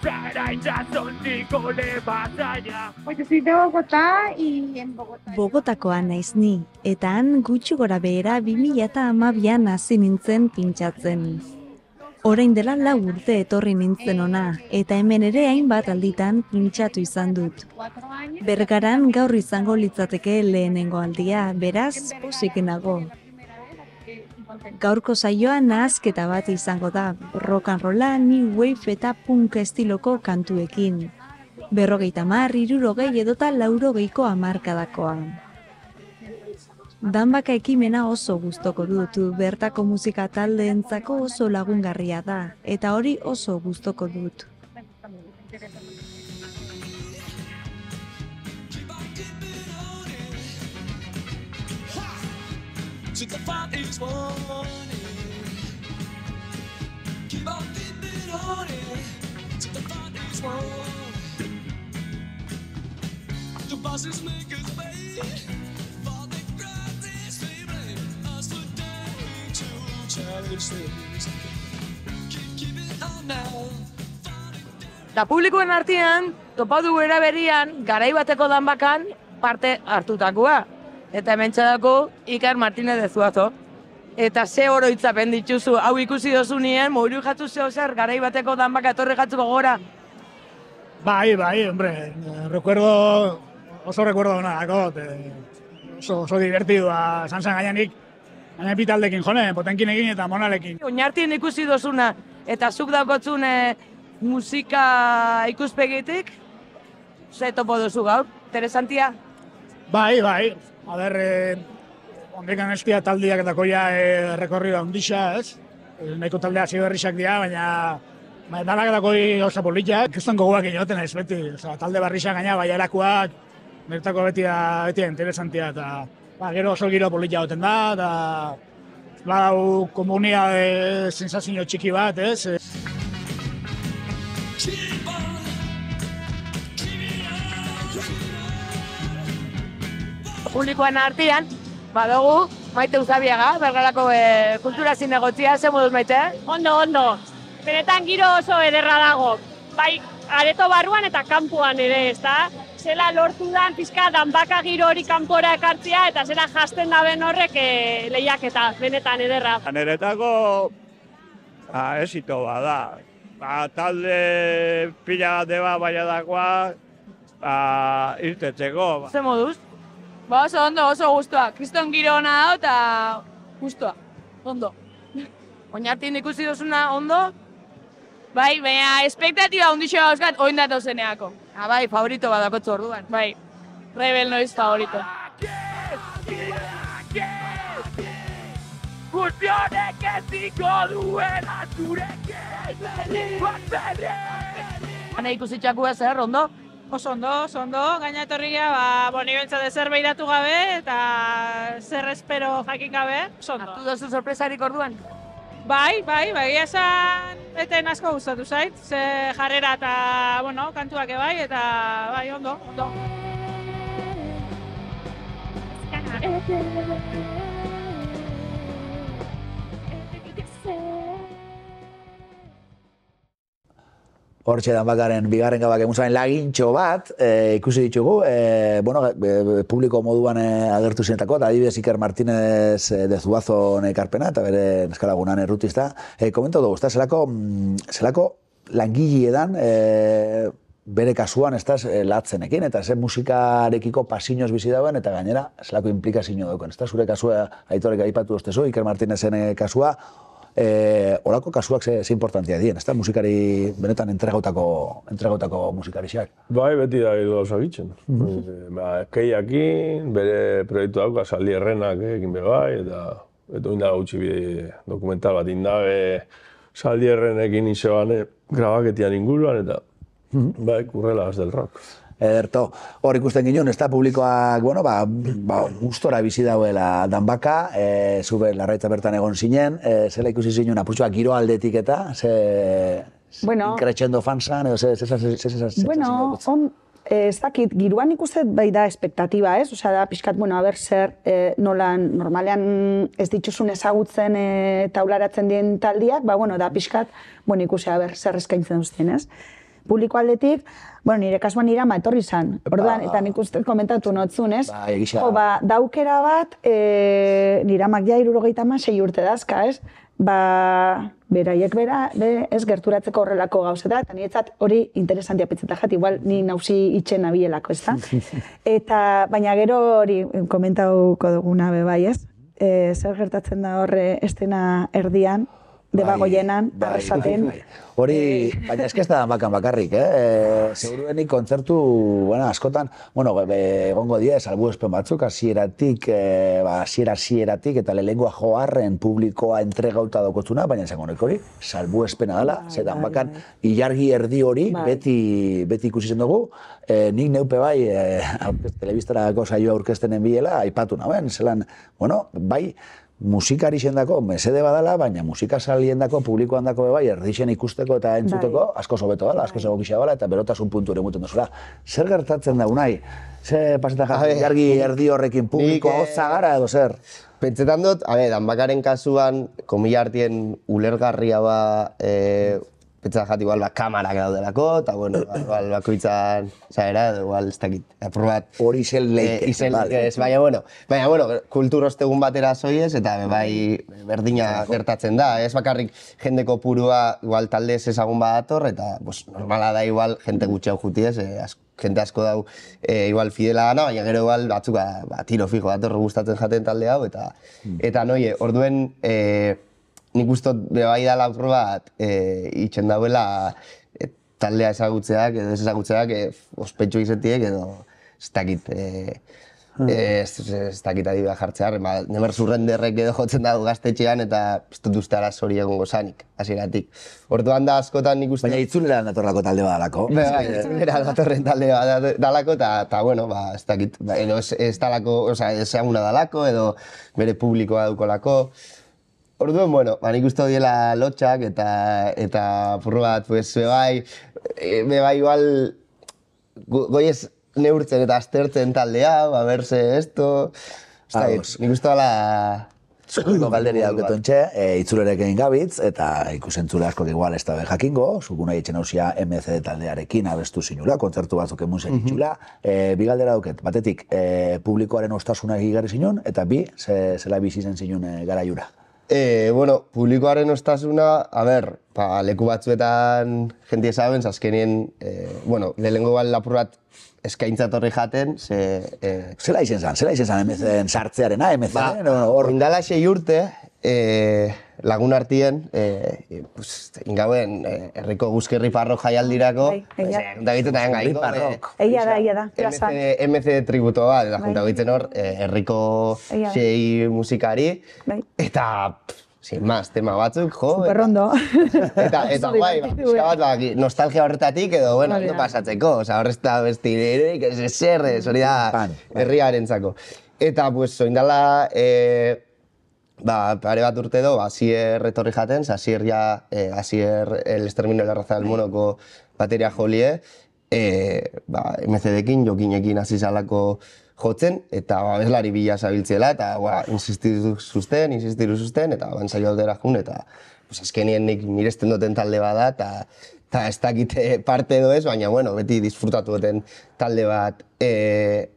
zara itxasontiko lebazaina. Pues soy de Bogotá y en Bogotá. Bogotakoa naiz ni, eta han gutxi gora behera 2012an hasi nintzen pintxatzen. Orain dela 4 urte etorri nintzen ona, eta hemen ere hainbat alditan pintxatu izan dut. Bergaran gaur izango litzateke lehenengo aldia, beraz pozik nago. Gaurko saioa nahasketa bat izango da, rock and rolla, new wave eta punk estiloko kantuekin. 50, 60 edota 80ko hamarkadakoa. Danbaka ekimena oso gustoko dut, bertako musika taldeentzako oso lagungarria da, eta hori oso gustoko dut. Since the fight is won, keep on keeping on it. Since the fight is won, the bosses make us pay for the crimes they blame us for daring to challenge things. Keep it on now. Da publikoen artean, topatu era berian, garai bateko Danbakan parte hartutakoa. Eta hemen txadako Iker Martinez de Zuazo. Eta ze oroitzapen dituzu, hau ikusi dozunien, moiru jatzu zeo zer, garai bateko Danbaka etorri jatzuko gora. Bai, hombre, oso recuerdo ona dakot, oso divertidua, esan zen gaianik, gaina pitaldekin jone, potenkin egin eta monalekin. Oinartien ikusi dozuna, eta zuk daukotzun musika ikuspegitik, ze topo duzu gaur, interesantia? Bai, ondekan estia taldiak eta koia rekorrida ondisa, ez? Nahiko taldea ziberrisak dira, baina Danak dakoi oso politak, kriston gogoak inoten ez beti. Talde barrixa gaina baiarakoak, bertako beti interesantia, eta gero oso giro politia goten da, eta badau komunitate sensazio txiki bat, ez? Publikoan artean, badugu, Maite Uzabiaga, Bergarako kultura zinegotzia, ze moduz Maite? Ondo. Benetan giro oso ederra dago. Bai, areto barruan eta kanpoan ere, ezta? Zela lortu dan pizka danbaka giro hori kanpora ekartzea eta zela jasten daben horrek lehiaketa, benetan ederra. Niretako esito bada. Talde pila bat deba baiadakoa irtetzeko. Ze moduz? Oso ondo, oso guztua. Kriston giro hona da eta guztua. Ondo. Oinartin ikusi duzuna ondo? Bai, baina espektatiba hundixo dauzkat oin datu zeneako. Bai, favorito badakotzu orduan. Bai, Rebel Noiz favorito. Guztionek eziko duela zurekin. Hane ikusi txakua zer, ondo? Oso ondo, gaina etorri gara, nibentzat ezer behiratu gabe eta zer espero jakin gabe, oso ondo. Hartu duzu sorpresarik orduan? Bai, esan eten asko gustatu zait, ze jarrera eta, kantuak bai, eta bai, ondo. Hortxe Danbakaren bigarren gabak egun lagintxo bat, ikusi ditugu, publiko moduan agertu zinetako, eta adibidez Iker Martínez de Zubazon ekarpena, eta bere neskalagunan errutizta. Komentu dugu, zelako langile edan, bere kasuan latzenekin, eta ze musikarekiko pasiñoz bizi dauen, eta gainera, zelako implikazio dauken. Zure kasua, Aitorek aipatu doztezu, Iker Martínezen kasua, horako kasuak ze importantia dien, ezta musikari benetan entregautako musikarixak. Bai, beti da edo gauza gitzen. Keiakin, bere proiektu dauka, Zaldi Errenak egin be bai, eta inda gautxi dokumental bat indabe Zaldi Errenekin izeban grabaketian inguruan, eta bai, kurrelas del rock. Ederto, hor ikusten ginen, ez da publikoak, gustora bizi dauela Danbaka, zube larraitza bertan egon zinen, zela ikusi zinen apurtxoak giro aldetik eta, inkretxendo fansan, edo ez dakit, giroan ikusten bai da espektatiba, ez? Osea, da pixkat, zer, normalean ez dituzun ezagutzen taularatzen dien taldiak, da pixkat, ikusi zer eskaintzen duzten, ez? Publiko aldetik, nire kasuan nire ama etorri zan. Orduan, eta nik uste komentatu notzun, ez? Daukera bat, nire amak ja 76 urte dazka, ez? Beraiek ez gerturatzeko horrelako gauzeta, eta niretzat hori interesantia pitzeta jat, igual ni nauzi itxen nabielako, ez da? Eta, baina gero hori komentauko duguna bai, ez? Zer gertatzen da horre estena erdian, debagoienan, arrasaten. Hori, baina ez da Danbakan bakarrik, seguruenik kontzertu, askotan, egongo dira, salbuespen batzuk, hasieratik eta lehengoa joarren publikoa entregauta daukotuna, baina esango hori, salbuespena dela, ze Danbakan ilargi erdi hori beti ikusi zen dugu, nik neupe bai, telebistarako saioa aurkeztenen biela, aipatu naben, zelan, bai, musikari zendako mesede badala, baina musika saliendako, publikoan dako bai, erdixen ikusteko eta entzuteko, asko sobeto dala, asko egokixea bala, eta berotasun puntu ere muten duzula. Zer gertatzen da, unai? Ze pasetan jarri erdi horrekin publikoa hotza gara edo zer? Pentsetan dut, Danbakaren kasuan, komila artien ulergarria pentsetan jat igual kamarak daudelako, eta igual bakoitzan, igual ez dakit, aprobat. Hori izen leike. Baina, kultur ostegun batera zoiez, eta bai berdina gertatzen da. Ez bakarrik jendeko purua igual talde ezagun badator, eta normala da igual jente gutxeau jutiez, jente asko dau igual fidela gana, baina gero igual batzuk tiro fijo dator gustatzen jaten talde hau, eta noie, orduen nik ustot bai dala bat itxen dauela taldea ezagutzeak edo ez ezagutzeak ospetxo izetiek edo ez dakit. Ez dakit adibidea jartzear, nemer zurrenderrek edo jotzen dago gaztetxean eta ez dut uste arazori egongo zanik, hasieratik. Orduan da askotan nik uste... Baina itzulera datorrako talde badalako. Bai, itzulera datorren talde badalako eta bueno, ez dakit, edo ez dalako, ezaguna dalako edo bere publikoa daukolako. Orduan, bueno, nik uste diela lotxak eta furru bat, pues, bebai, igual, goiez neurtzen eta aztertzen taldea, berse esto... Nik uste dela... Zuko galderi dauketu entxe, itzulerek egin gabitz, eta ikusentzule askok igual ez da jakingo, zuku nahi etxen hausia MC taldearekin abestu zinula, kontzertu batzuk emunzen itxula. Bi galdera dauket, batetik, publikoaren ostasuna egigarri zinun, eta bi, zela bizi zen zinun garaiura. Bueno, publikoaren ostasuna, leku batzuetan jentie saben, azkenien, lehenengo bal lapur bat eskaintza torri jaten, Zela izen zan MCen sartzearena, MCen? Indala 6 urte, lagun artien, ingauen herriko guzkerri parrok jaialdirako, junta egiten da gaiko. Egia da, plaza. MC tributo bat, eta junta egiten hor, herriko 6 musikari, eta... Sin más, tema batzuk, jo. Superrondo. Eta guai, pixka bat, nostalgia horretatik edo, bueno, ondo pasatzeko. Osa, horrez da bestirerik, eser, hori da herriarentzako. Eta, pues, oindala, pare bat urte do, Asier etorri jaten, Asier el exterminio de la raza del monoko bateria jolie, MCD-ekin, jokinekin hasi zalako jotzen, eta abeslari bila zabiltzela, eta insistiru zuzten, eta banzaio aldera jun, eta azkenien nik miresten duten talde bada, eta ez dakite parte edo ez, baina beti disfrutatu duten talde bat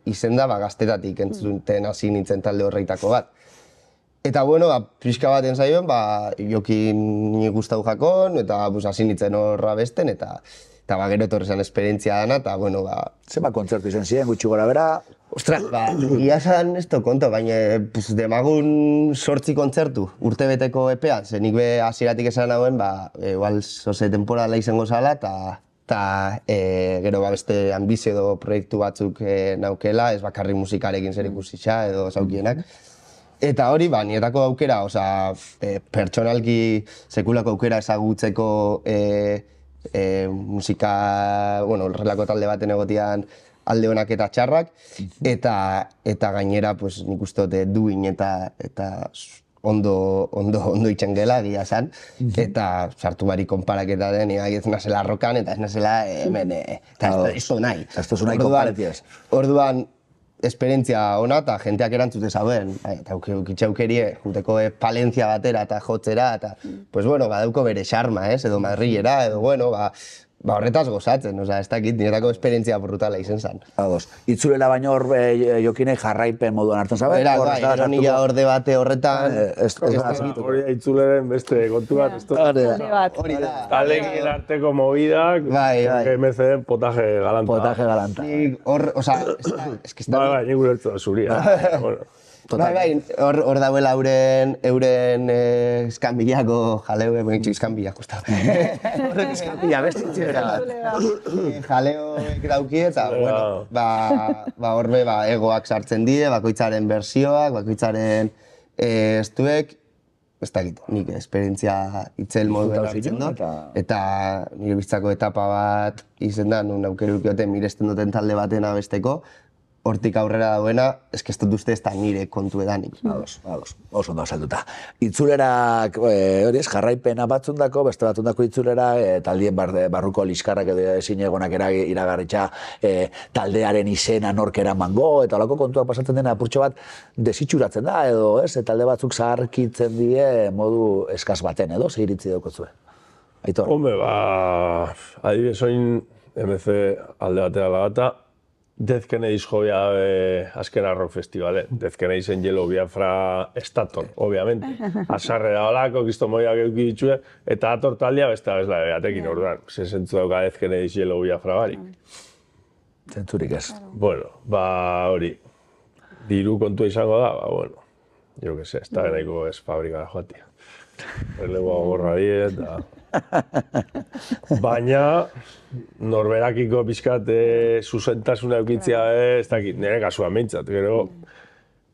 izen da, gaztetatik entzuten hasi nintzen talde horreitako bat. Eta pixka bat entzaion, jokin nire guztau jakon, eta hasi nintzen horra besten, eta gero etorri zen esperientzia dana, eta Zema kontzertu izan ziren, gutxi gora bera? Ostras, ia zan ez konto, baina demagun 8 kontzertu urtebeteko epean, ze nik be hasieratik esan nagoen, igual zoze temporala izango zala, eta gero beste ambizio edo proiektu batzuk naukela, ez bakarri musikarekin zer ikusitxa edo zaukienak. Eta hori, nietako aukera, pertsonalki sekulako aukera ezagutzeko musika, horrelako talde baten egotian alde honak eta txarrak, eta gainera nik uste dute duin eta ondo itxen gela, egia zan, eta sartu bari konparaketa den, ez nazela rokan eta ez nazela hemen, eta ez du nahi. Ez du nahi konparatiaz. Orduan, esperientzia ona eta jenteak erantzute zauen, eta ukitxaukerie, juteko Palentzia batera eta jotzera, eta, badauko bere xarma, edo Madrilera, edo, horretaz gozatzen, ez dakit, niretako esperientzia brutala izen zen. Itzulela baino hor jokinei jarraipen moduan hartzen zabe? Ironia hor debate horretan... Hori itzuleren beste kontu bat. Hori da. Talekin arteko movidak, MCen potaje galanta. Potaje galanta. Nik ulertzen da zuria. Hor dauela euren eskanbilako jaleo, eskanbila, justa. Eskanbila, beste itxera bat. Jaleoek dauki eta, horbe egoak sartzen die, bakoitzaren bersioak, bakoitzaren estuek, ez dakit, nik esperientzia itzel moduen hartzen dut, eta nire bizitzako etapa bat izen da, nun aukerukioten miresten duten talde baten abesteko, hortik aurrera dauena, ez dut uste ez da nire kontu edanik. Oso ondo azalduta. Itzulerak, jarraipena batzundako, beste batzundako itzulera, taldien barruko liskarrak edo ezin egonak iragarritxa taldearen izena norkera mango, eta holako kontuak pasatzen dena apurtxo bat desitxuratzen da, edo talde batzuk zaharkitzen die modu eskaz baten, edo, ze iritzi daukotzu. Aitor? Hombre, adibidez oin MC alde batera lagata, Death Kennedys jobia azkena rock festivalen. Death Kennedys en Yellow Biafra estator, obviamente. Azarre da olako, kisto moiak euki ditxue, eta ator taldea beste abezla batekin orduan. Ze zentzu dauka Death Kennedys Yellow Biafra barik. Zentzurik ez. Bueno, hori. Diru kontua izango da, jo que se, ez da genaiko ez fabrikara joatia. Erlegoa gorra eta... Baina, norberakiko pixkat zuzentasuna eukitzia ez dakit, nire kasuan behintzat, gero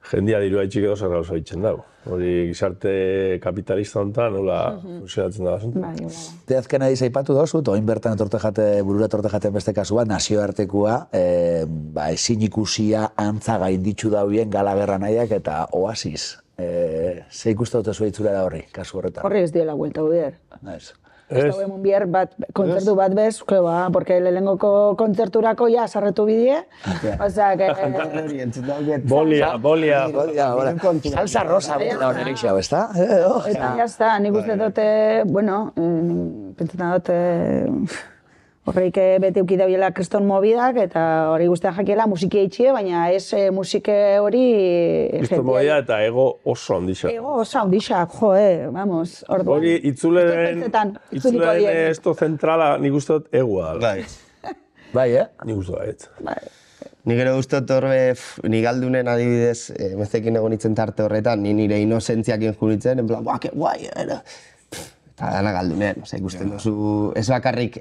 jendia dirua itxik edo zer gauza ditzen dago. Hori gizarte kapitalista honetan, nola funtzionatzen da asunto. Te azken ediz aipatu dozu, oin bertan burura etorte jaten beste kasua, nazioartekoa, ezin ikusia antza gainditzu dauen Galagerra nahiak eta Oasis. Ze ikuste dute zua itzulera horri, kasu horretan? Horri ez diela huelta hubier. Ez. Ez da hemen bier kontzertu bat bez, porque lehenengoko kontzerturako ja sarretu bidie. Osea, que... Bolia. Salsa rosa da hori xau, ezta? Eta ya está, nik uste dute, bueno, pentsetan dute... Horreik beti euki dabiela kriston mobidak, eta hori guztia jakiela musiki eitxie, baina ez musike hori... Kriston movida eta ego oso handixa. Ego oso handixa, vamos, orduan. Hori itzuleren esto zentrala nik uste dut egoa da. Bai, Nik uste dut, Nik ere uste dut horre, nik aldunen adibidez, mezekin egon itzen tarte horretan, nire inozentziakin juritzen, en plan, buah, que guai, eta dana galdunen, ikusten duzu, ez bakarrik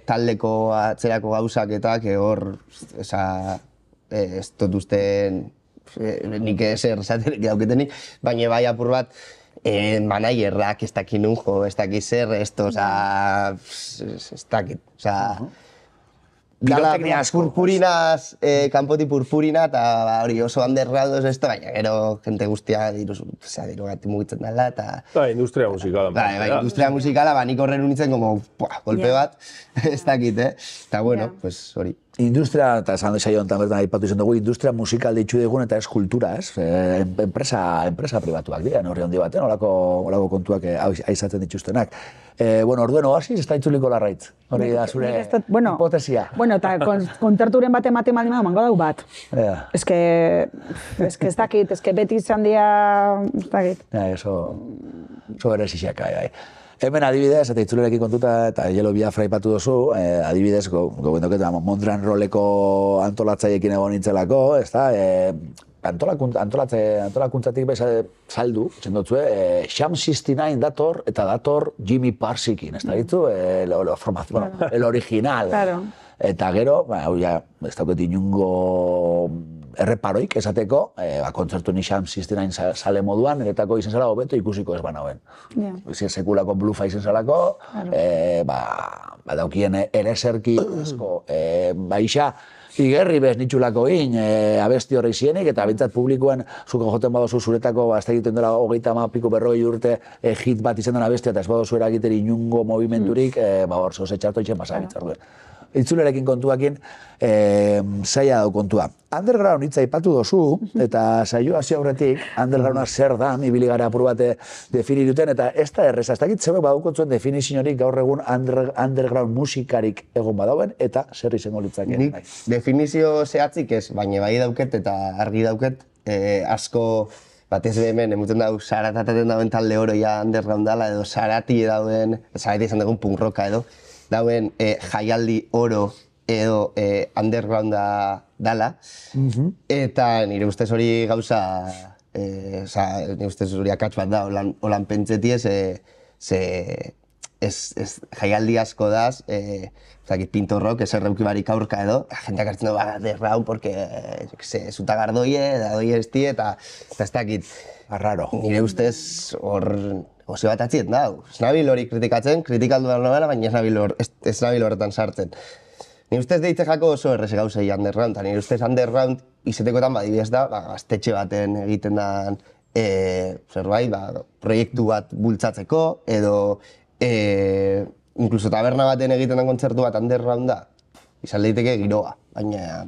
taldeko atzerako gauzak eta, hor, ez dut usten, nik ezer esaterik dauketenik, baina bai apur bat, manaierrak ez dakit nunjo, ez dakit zer, ez dakit, dala purpurinaz, kanpoti purpurina, eta hori oso underground ez baina gero jente guztia diru gati mugitzen dela, eta... industria musikala. Industria musikala, nik horren unitzen golpe bat, ez dakit, eta bueno, pues hori. Industria, eta esan saio honetan bertan aipatu izan dugu, industria musikal ditxu digun eta ez kultura, ez? Enpresa pribatuak dira, horri handi baten, olako kontuak aizatzen dituztenak. Orduen Oasis, ez da itzuliko larraitz, hori da zure hipotesia. Bueno, eta kontzerturen bat ematen baldin badu, mango dago bat. Ez ez dakit, beti izan dira, ez dakit. Oso berezixak, bai. Hemen adibidez, eta itzulerekin kontuta, eta Yellow Biafra aipatu duzu, adibidez, gobendoket, Mondrian Rolleko antolatzaiekin egon nintzelako, ez da, antolakuntzatik saldu, zendotzue, Sham 69 dator, eta dator Jimmy Parsikin, ez da ditu, el original. Eta gero, hau ja, ez dauket inungo erreparoik esateko, kontzertu ni Sham 69 sale moduan, niretako izen zela hobeto ikusiko ez banauen. Sekulako blufa izen zelako, daukien ereserki asko, baixa, igerri bez nitxulako abesti horrei zienik, eta bintzat publikoan zuko joten badozu zuretako, ez egiten dela 30 urte hit bat izan den abestia, eta ez badozu eragiteri inungo movimenturik, hor zoze txarto itxen basa bitzarduen. Itzulerekin kontuakin, zaila dau kontua. Underground hitza aipatu dozu, eta saio hasi aurretik, undergrounda zer da, ibili gara apur bat definituten, eta ez da erreza, ez dakit zeuek badukotzuen definiziorik gaur egun underground musikarik egon badauen, eta zer izango litzake. Nik definizio zehatzik ez, baina bai dauket eta argi dauket, asko batez hemen, emuten dago, sarataten dauen talde oro ja underground dala, edo sarati dauen, sarati izan dugun punk rocka edo, dauen jaialdi oro edo undergrounda dala, eta nire ustez hori gauza, nire ustez hori akats bat da, holan pentseti jaialdi asko daz, Pinto Rock, ez erreuki barik aurka edo, jendeak hartzen dugu underground, porque zuta gardoie, da doie esti, eta ez dakit. Arraro. Nire ustez hor oso bat atziet dago. Ez nabil hori kritikatzen, kritikaldu da novela, baina ez nabil horretan sartzen. Nire ustez deitze jako oso erreze gauzei underground, eta nire ustez underground izetekotan badibidez da, gaztetxe baten egiten da zerbait, proiektu bat bultzatzeko, edo inkluso taberna baten egiten den kontzertu bat underground da, izan daiteke giroa, baina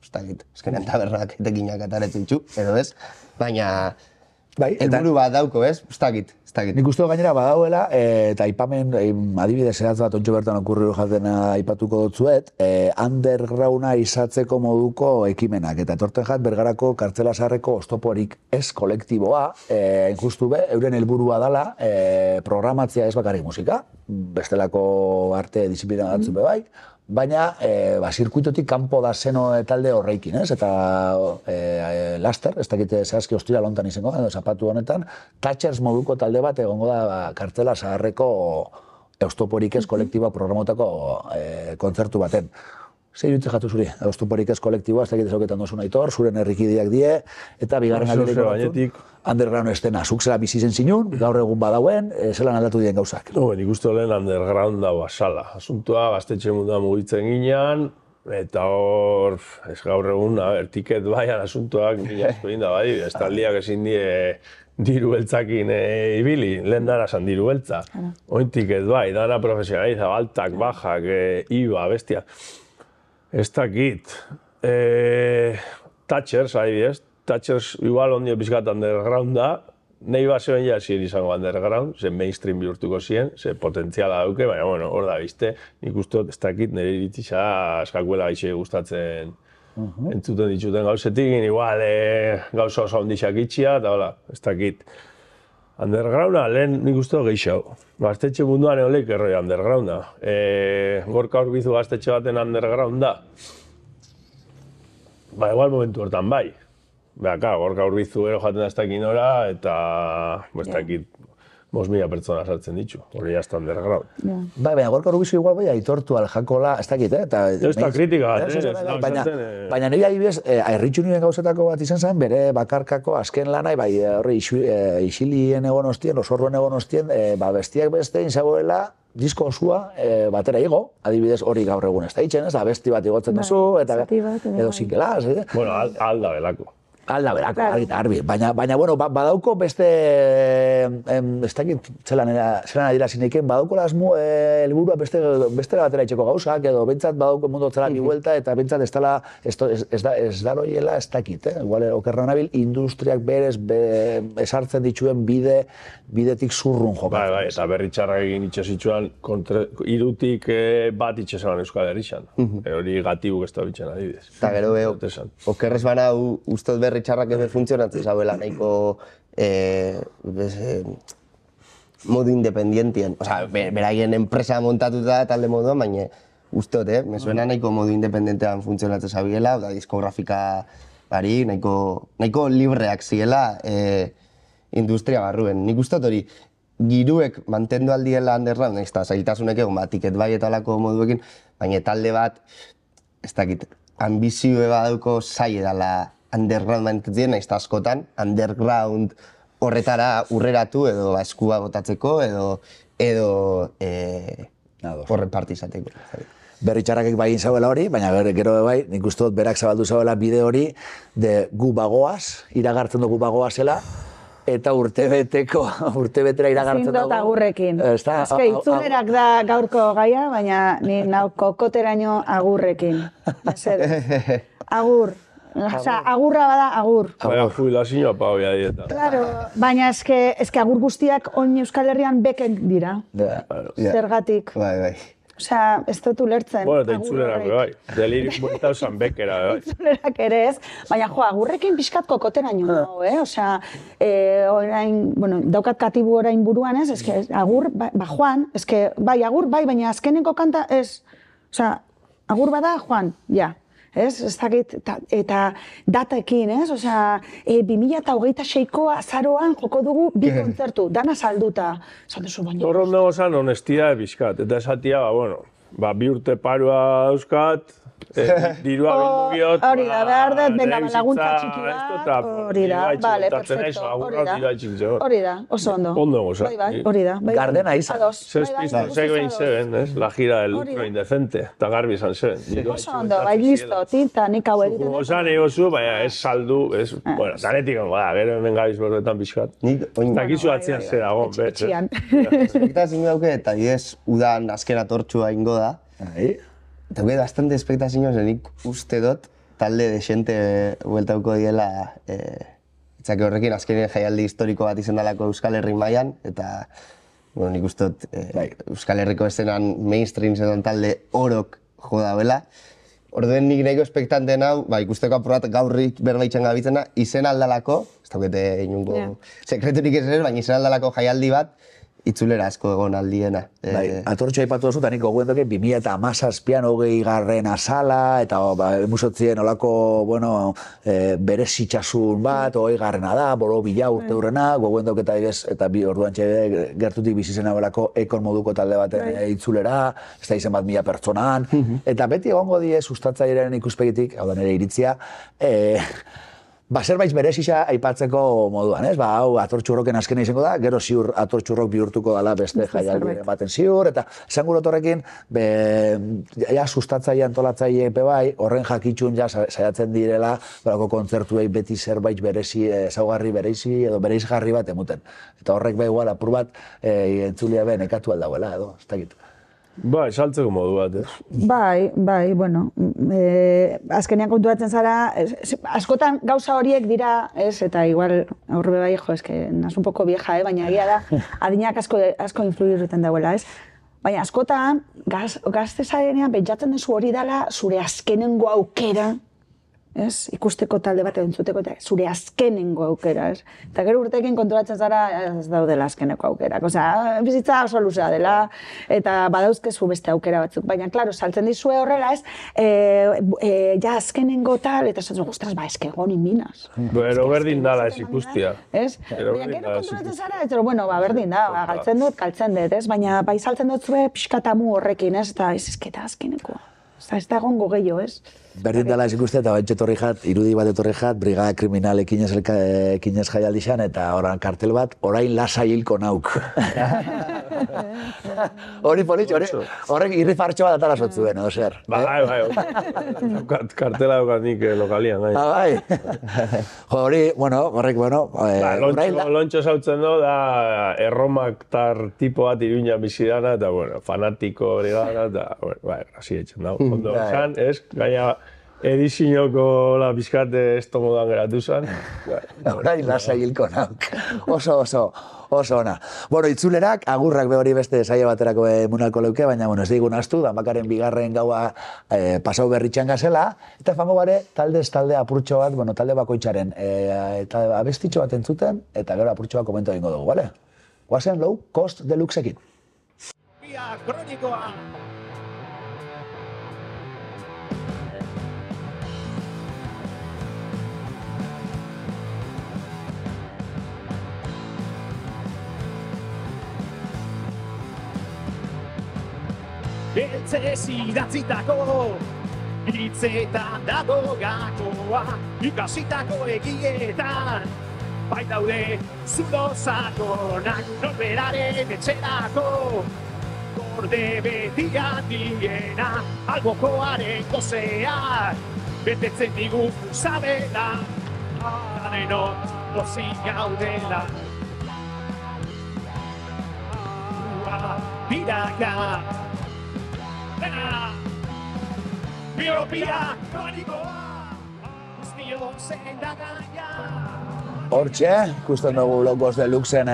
ez dakit, ezkenean tabernak etekinak ataretzen txu, edo ez, baina helburu bat dauko, ez? Ez dakit. Nik uste gainera badauela, eta aipamen, adibidez eratz bat ontsu bertan okurriru jatena aipatuko dutzuet, undergrounda izatzeko moduko ekimenak, eta etorten jat Bergarako kartzela zaharreko oztoporik ez kolektiboa, justu be, euren helburua dala, programatzea ez bakarrik musika, bestelako arte disiplina batzu be bai, baina zirkuitotik kanpo da zeno talde horreikin, ez? Eta laster, ez dakite zehazki ostira lontan izango da, zapatu honetan, Thatchers moduko talde bat egongo da kartzela zaharreko Eustoporik ez kolektiboa programotako kontzertu baten. Zer iruditzen jatu zuri? Eustoporik ez kolektiboa, ez dakit ezauketan dozun Aitor, zuren herrikideak die, eta bigarren aldireko batzun, underground estena. Zuk zela bizi zen zinun, gaur egun badauen, zelan aldatu dien gauzak. Nik uste lehen underground dago asala. Asuntua, gaztetxe munduan mugitzen ginean, eta hor, ez gaur egun, tiket baian asuntuak mila asko egin da bai, estaldiak ezin die diru beltzakin ibili, lehen dara zan diru beltza. Oin tiket bai, dana profesionaliza, baltak, bajak, iba, bestia. Ez dakit. Thatchers, adibidez. Thatchers igual ondio pizkat underground da. Nei zeben ja ziren izango underground, ze mainstream bihurtuko ziren, ze potentziala dauke, baina bueno, hor da, bizte. Nik ustot, ez dakit, nire iritziza eskakuela gaitxe gustatzen entzuten dituten gauzetik, igual gauza oso ondixak itxia, eta hola, ez dakit. Undergrounda, lehen nik uste gehiago. Gaztetxe munduan eoleik erroi undergrounda. Gorka Urbizu gaztetxe baten undergrounda. Ba, igual momentu hortan bai. Beha, Gorka Urbizu gero jaten da ez dakit nora, eta ez dakit 5.000 pertsona sartzen ditu. Hori jazta underground. Bai, baina Gorka Urbizu igual bai aitortu aljakola, ez dakit, Ez da kritika bat, baina nire adibidez, erritxu nire gauzetako bat izan zen, bere bakarkako azken lanai, bai, horri isilien egon ostien, osorroen egon ostien, bestiak beste inzagoela, disko osua batera igo, adibidez hori gaur egun ez da itxen, ez da, besti bat igotzen duzu, eta edo zinkelaz. Bueno, alda belako. Alda berako, argi. Baina, bueno, badauko beste, ez dakit zelan adira zineiken, badauko lasmu helburua beste batera itxeko gauzak, edo bentsat badauko mundu zela ni vuelta, eta bentsat ez da roiela ez dakit, igual okerra nabil, industriak berez esartzen dituen bidetik zurrun jokatzen. Bai, eta berri txarrak egin itxasitxuan, irutik bat itxasean Euskal Herrixan. Hori gatibuk ez da bitxen adibidez. Eta gero okerrez bana ustot berri txarrak ebe funtzionatzen zauela nahiko modu independientien. Osa, beraien enpresa montatuta talde moduan, baina ustot, me suena nahiko modu independentean funtzionatzen zabiela, da diskografika bari, nahiko libreak ziela industria barruen. Nik ustot hori, giruek mantendu aldiela underground, ez da, zailtasunek egon bat, tiket bai eta alako moduekin, baina talde bat, ez dakit, ambizioe badauko zai edala underground mantetzen, nahiz askotan, underground horretara urreratu edo eskua botatzeko edo horren parte izateko. Berri txarrakek bai zauela hori, baina gero bai, nik uste dut berak zabaldu zauela bide hori de gu bagoaz, iragartzen dugu bagoazela, eta urtebetera iragartzen dago. Zindot agurrekin. Eske itzulerak da gaurko gaia, baina ni nau kokoteraino agurrekin. Agur. Osa, agurra bada, agur. Baina jubilazioa pagoia dieta. Claro, baina eske agur guztiak oin Euskal Herrian beken dira. Zergatik. Bai. Osea, ez dut ulertzen. Bueno, eta itzulerak bai. Delirik buelta usan bekera bai. Itzulerak ere ez. Baina, agurrekin pixkat kokoteraino dago, Osea, orain, bueno, daukat katibu orain buruan ez, eske agur, Juan, eske, bai, agur, bai, baina azkeneko kanta ez. Osea, agur bada, Juan, ja. Ez dakit, eta datekin, ez? Osea, 2026koa azaroan joko dugu bi kontzertu, dana salduta. Horron dago zan honestia ebizkat, eta esatia, bueno, bi urte parua euskat, dirua bildu biot, hori da, behar dut, venga, laguntza txiki bat, hori da, bale, perfecto, hori da, oso ondo. Ondo goza. Bai, hori da. Gardena izan. Seguen zeben, la gira del lucro indecente, eta garbi izan zeben. Oso ondo, bai, listo, tinta, nik hau egiten. Ozan egozu, baina ez saldu, bueno, danetik ongo da, gero hemen gabiz berbetan pixkat. Takizu atzian zer dago, betz. Espektazio dauke, eta ez udan azkena tortxua ingo da. Eta gure bastante espektazio nik uste dut talde desente bueltauko diela itzake horrekin azkenien jaialdi historiko bat izan dalako Euskal Herri mailan eta bueno, nik uste dut Euskal Herriko eszenan mainstream zedan talde orok jo dauela. Orduen nik nahiko espektanteen hau, ikusteko apurat gaurrik berbaitzen gabitzena, izen aldalako, ez daukete inungo sekreturik ez ere, baina izen aldalako jaialdi bat, itzulera asko egon aldiena. Bai, atortxo aipatu duzu, eta nik gogoen doke 2017an 20. Azala, eta emusotzien olako, bueno, berezitxasun bat, 20. da, boro bila urte hurrena, gogoen doke eta bi orduan txede gertutik bizizena belako ekon moduko talde baten itzulera, ez da izen bat 1000 pertsonan, eta beti egongo die sustatzailearen ikuspegitik, hau da nire iritzia, zerbait berezisa aipatzeko moduan, ez? Hau atortxurroken azkena izango da, gero ziur atortxurrok bihurtuko dela beste jaialdi baten ziur, eta esan gurot horrekin, sustatzaile antolatzaile epe bai, horren jakitxun ja saiatzen direla, berako kontzertuei beti zerbait berezi, ezaugarri berezi edo bereizgarri bat emuten. Eta horrek bai igual apur bat entzulia ben ekatu aldauela edo, ez dakit. Bai, saltzeko modu bat, ez? Bai, bueno, azkenean konturatzen zara, askotan gauza horiek dira, ez, eta igual aurre bai, nas un poco vieja, baina egia da, adinak asko influiruten dauela, ez? Baina askotan, gazte zarenean pentsatzen duzu hori dela zure azkenengo aukera, ez? Ikusteko talde bat entzuteko eta zure azkenengo aukera, ez? Eta gero urteekin konturatzen zara ez daudela azkeneko aukerak. Osea, bizitza oso luzea dela eta badauzkezu beste aukera batzuk. Baina, klaro, saltzen dizue horrela, ez? Ja azkenengo tal, eta esatzen, ostras, eske egon inminaz. Bero berdin dala ez ikustia. Ez? Baina gero konturatzen zara, ez bueno, berdin da, galtzen dut, ez? Baina bai saltzen dut zue pixkatamu horrekin, ez? Eta ez azkenekoa. Ez da egongo gehiago, ez? Berdin dela ez ikuste eta bentsa etorri jat, irudi bat etorri jat, Brigada Kriminal ekinez jaialdi xan, eta oran kartel bat, orain lasai hilko nauk. Hori politxo, horrek irri fartxo bat atara sotzuen, edo zer. Bai, kartela dukat nik lokalian, gai. Bai. Hori, horrek, Lontxo zautzen do, da erromaktar tipo bat Iruña bizidana, eta, fanatiko brigada, eta, bai, hasi etxen dago. Ondo, zan, ez, gaina, edizinoko la bizkate estomodan geratu zen. Orain lasai hilko nauk. Oso ona. Itzulerak, agurrak hori beste saio baterako emunalko leuke, baina ez digun astu, Danbakaren 2. gaua pasau berritxan gazela, eta fango bare talde apurtxo bat, talde bakoitzaren, eta abestitxo bat entzuten, eta gero apurtxo bat komento egingo dugu, bale? Guazen Low Cost Deluxekin. Kronikoa! Beltzez idatzitako, hitzetan dago gakoa, ikasitako egietan, baitaude zulo sakonak, norberaren etxerako, gorde beti handiena, albokoaren gozeak, betetzen digu zabela, denok gozik gaudela. Biraka, Biopia, kronikoa, guztio zendagaia. Hortxe, ikusten dugu Low Cost Deluxen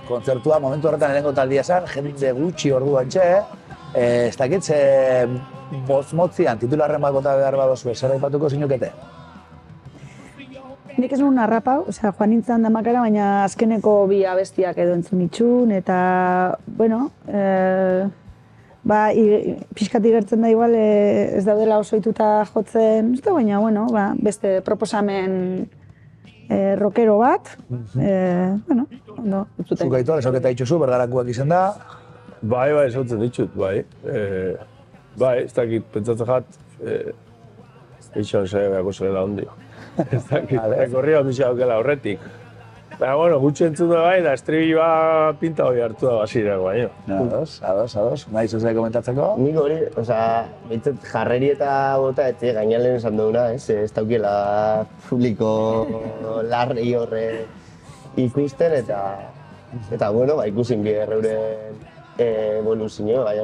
kontzertua, momentu horretan erengo taldia esan, jende gutxi orduan txe, ez dakit ze motz-motzian titularren bat bota behar badozu, zer aipatuko zinukete? Nik ez nuen harrapau, joan nintzen Danbakara, baina azkeneko bi abestiak edo entzun itxun, eta, pixkat igertzen da igual ez daudela oso ituta jotzen, baina, beste proposamen rockero bat, ondo, utzuten. Zuk aitu, esoketa itxuzu, bergarakuak izen da? Bai, esautzen ditut, bai. Bai, ez dakit, pentsatzen jat, itxon zebeako zela ondio. Ez dakit, korria ondizia aukela horretik. Baina, gutxi entzun da bai, da estribilloa pinta hori hartu da basirako baino. Ados. Nahi zuzai komentatzeko? Nik hori, behitzat jarreri eta bota, gainalen esan duguna, ez daukela publiko larri horre ikusten, eta ikusin bi erreuren evoluzio, baina,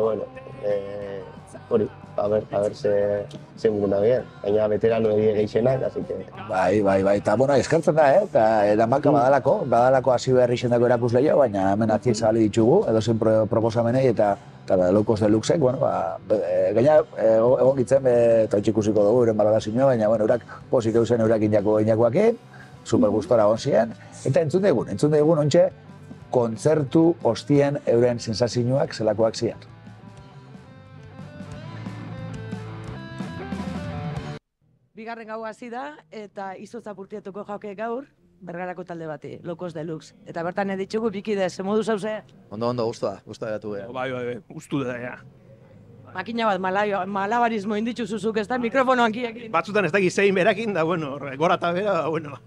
hori, a ver se muguna bien. Baina veterano die geixenak, así que... Bai, eta eskertzen da, eta Danbaka badalako hasi berri izendako erakusleio, baina hemen atziek zabali ditugu, edozen proposamenei eta Low Cost Deluxek, gaina egon gitzen, eta hori ikusiko dugu, euren balorazioa, baina eurak posik eusen eurak inakoakin, super gustora egon ziren, eta entzun daigun ontxe, kontzertu ostien euren sensazioak zelakoak ziren. Bigarren gau hasi da, eta izotza purtietuko jauke gaur, Bergarako talde bati, Locos Deluxe. Eta bertan editzugu bikide, ze modu zauze? Ondo, gustua gatu. Bai, gustu da, ja. Makina bat malabarismo inditzu zuzuk, ez da, mikrofonoan kiekin. Batzutan ez dakit zein berakin, da, bueno, gora eta bera, da, bueno.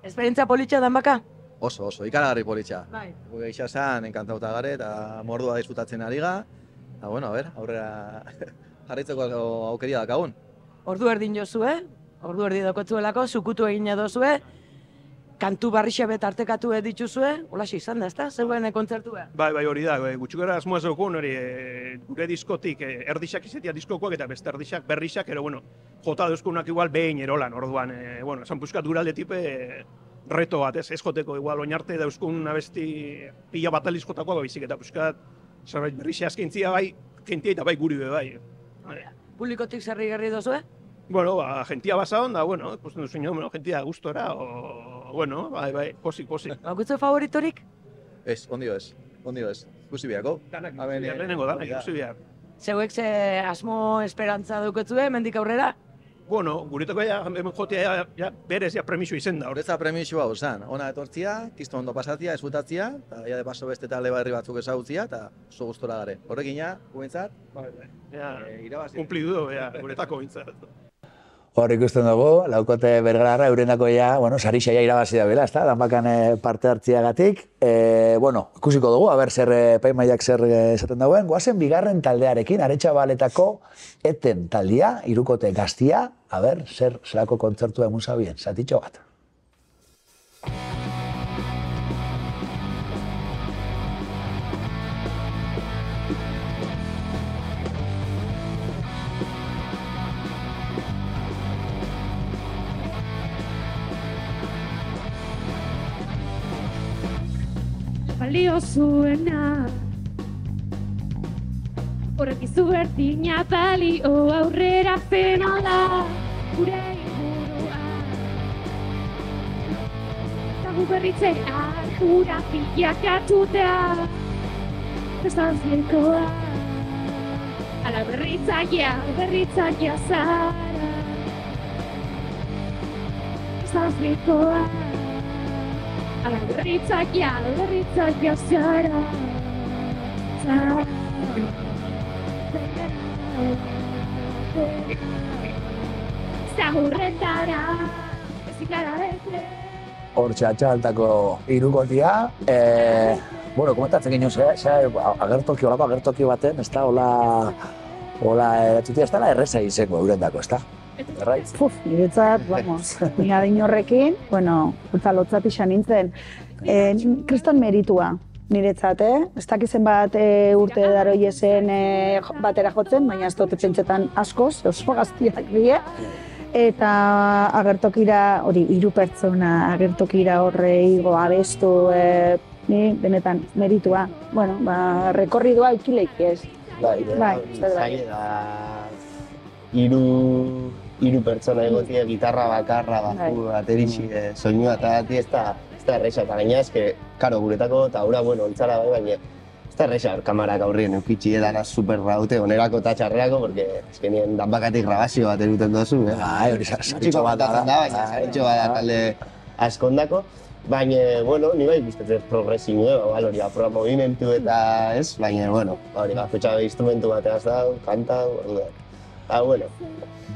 Esperientzia politxa dan baka? Oso, ikaragarri politxa. Bai. Gure gisa zan, enkantauta gare, eta mordua disfrutatzen ari ga. Eta, bueno, aurrera jarraitzeko aukeria dakagun. Ordu erdin jozue, ordu erdi dokotzuelako, zukutu egina dozue, kantu barrixa bet artekatu dituzue, holaxe izan da, ezta? Zeuen kontzertua? Bai, hori da, gutxukera asmoa zeukun, hori gure diskotik erdixak izatea diskokoak eta beste erdixak berrixak, ero, bueno, jota deuzkunak igual behin erolan, orduan, bueno, esan puzkat guralde tipe reto bat, ez joteko, igual, oinarte dauzkun abesti pila bat aliz jotakoa, bizik eta puzkat zerbait berrixa azkentzia bai, jentia eta bai guri be bai. Publikotik zerri gerri dozue? Bueno, jentia basa onda, bueno, ikusten duzu ino, jentia gustora, bueno, bai, posik. Bakutzu favoritorik? Ez, ondio ez. Ikusi biako. Lehenengo danak ikusi biak. Zeuek ze asmo esperantza dukotzue, mendik aurrera? Bueno, guretako jotea berez premiso izen da. Horretza premiso hau zen, ona etortzia, kisto ondo pasatzia, esutatzia, eta de paso beste talde barri batzuk ezagutzia, eta oso gustora gare. Horrekina, guentzat, irabazi. Kumplidu, guretako bintzat. Hor ikusten dugu, Laukote Bergararra eurendako sarixa irabazi da bela, ezta, danbakan parte hartziagatik. Bueno, ikusiko dugu, aber zer epaimahaiak zer esaten dauen. Goazen bigarren taldearekin, Aretxabaletako eten taldea, Hirukote Gaztia, aber zer zelako kontzertua emun zabien, zatitxo bat. Balio zuena horrek izu berdina balio aurrera penala gure ingurua eta gu berritzea gura pilakatutea estantziekoa ala berritzaia zara estantziekoa ala berritzaia zara zahurretara ezikara bete Hor txatxaltako Hirukotia, bueno, komentatzen ginen, olako agertoki baten, ez da, hola eratzutia, ez da, erreza izeko eurendako, ez da? Niretzat, vamos, ni adin horrekin, bueno, lotzat izan nintzen, kriston meritua niretzat, ez dakizen bat urte daroiezen batera jotzen, baina ez dut pentsetan askoz, oso gaztiak die, eta agertokira, hori, 3 pertsona agertokira horrei abestu, ni benetan meritua, bueno, rekorridua ikileik ez. Bai, Hiru pertsona egotia, gitarra bakarra, baju, baterixi, soinua eta gati ez da erresa, eta gaina ezke, karo, guretako eta hura, bueno, ontzara bai, baina ez da erresa kamarak aurrien eukitxi edana super raute, onerako eta txarrerako, porque ezke nien danbakatik grabazio bat eruten dozu, hori saritxo bat da, baina saritxo bat da talde askondako, baina, bueno, ni bai ikustetzen progresio, hori, aproba movimentu eta ez, baina, bueno, hori, fetxa instrumentu bateaz da, kanta, bueno.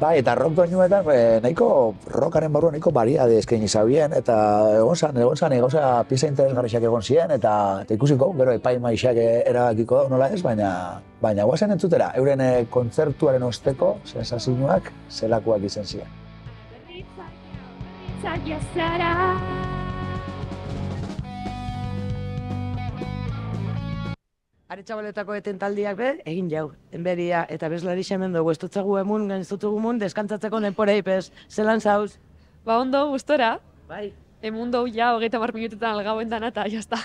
Bai, eta rock doinuetan, nahiko rockaren barruan nahiko variade eskaini zabien, eta egon zan pieza interesgarriak egon ziren, eta ikusiko, gero epaimaixak erabakiko nola ez, baina guazen entzutera, euren kontzertuaren osteko sensazioak zelakoak izan ziren. Aretxabaletako eten taldiak egin jau, enberia eta bezlari xemen dugu, ez dutzagu emun, gainztutugu mun, deskantzatzeko denporei, zelan zauz? Ba ondo, gustora. Bai. Emun dugu ja, 30 minututan algauen dana eta jazta.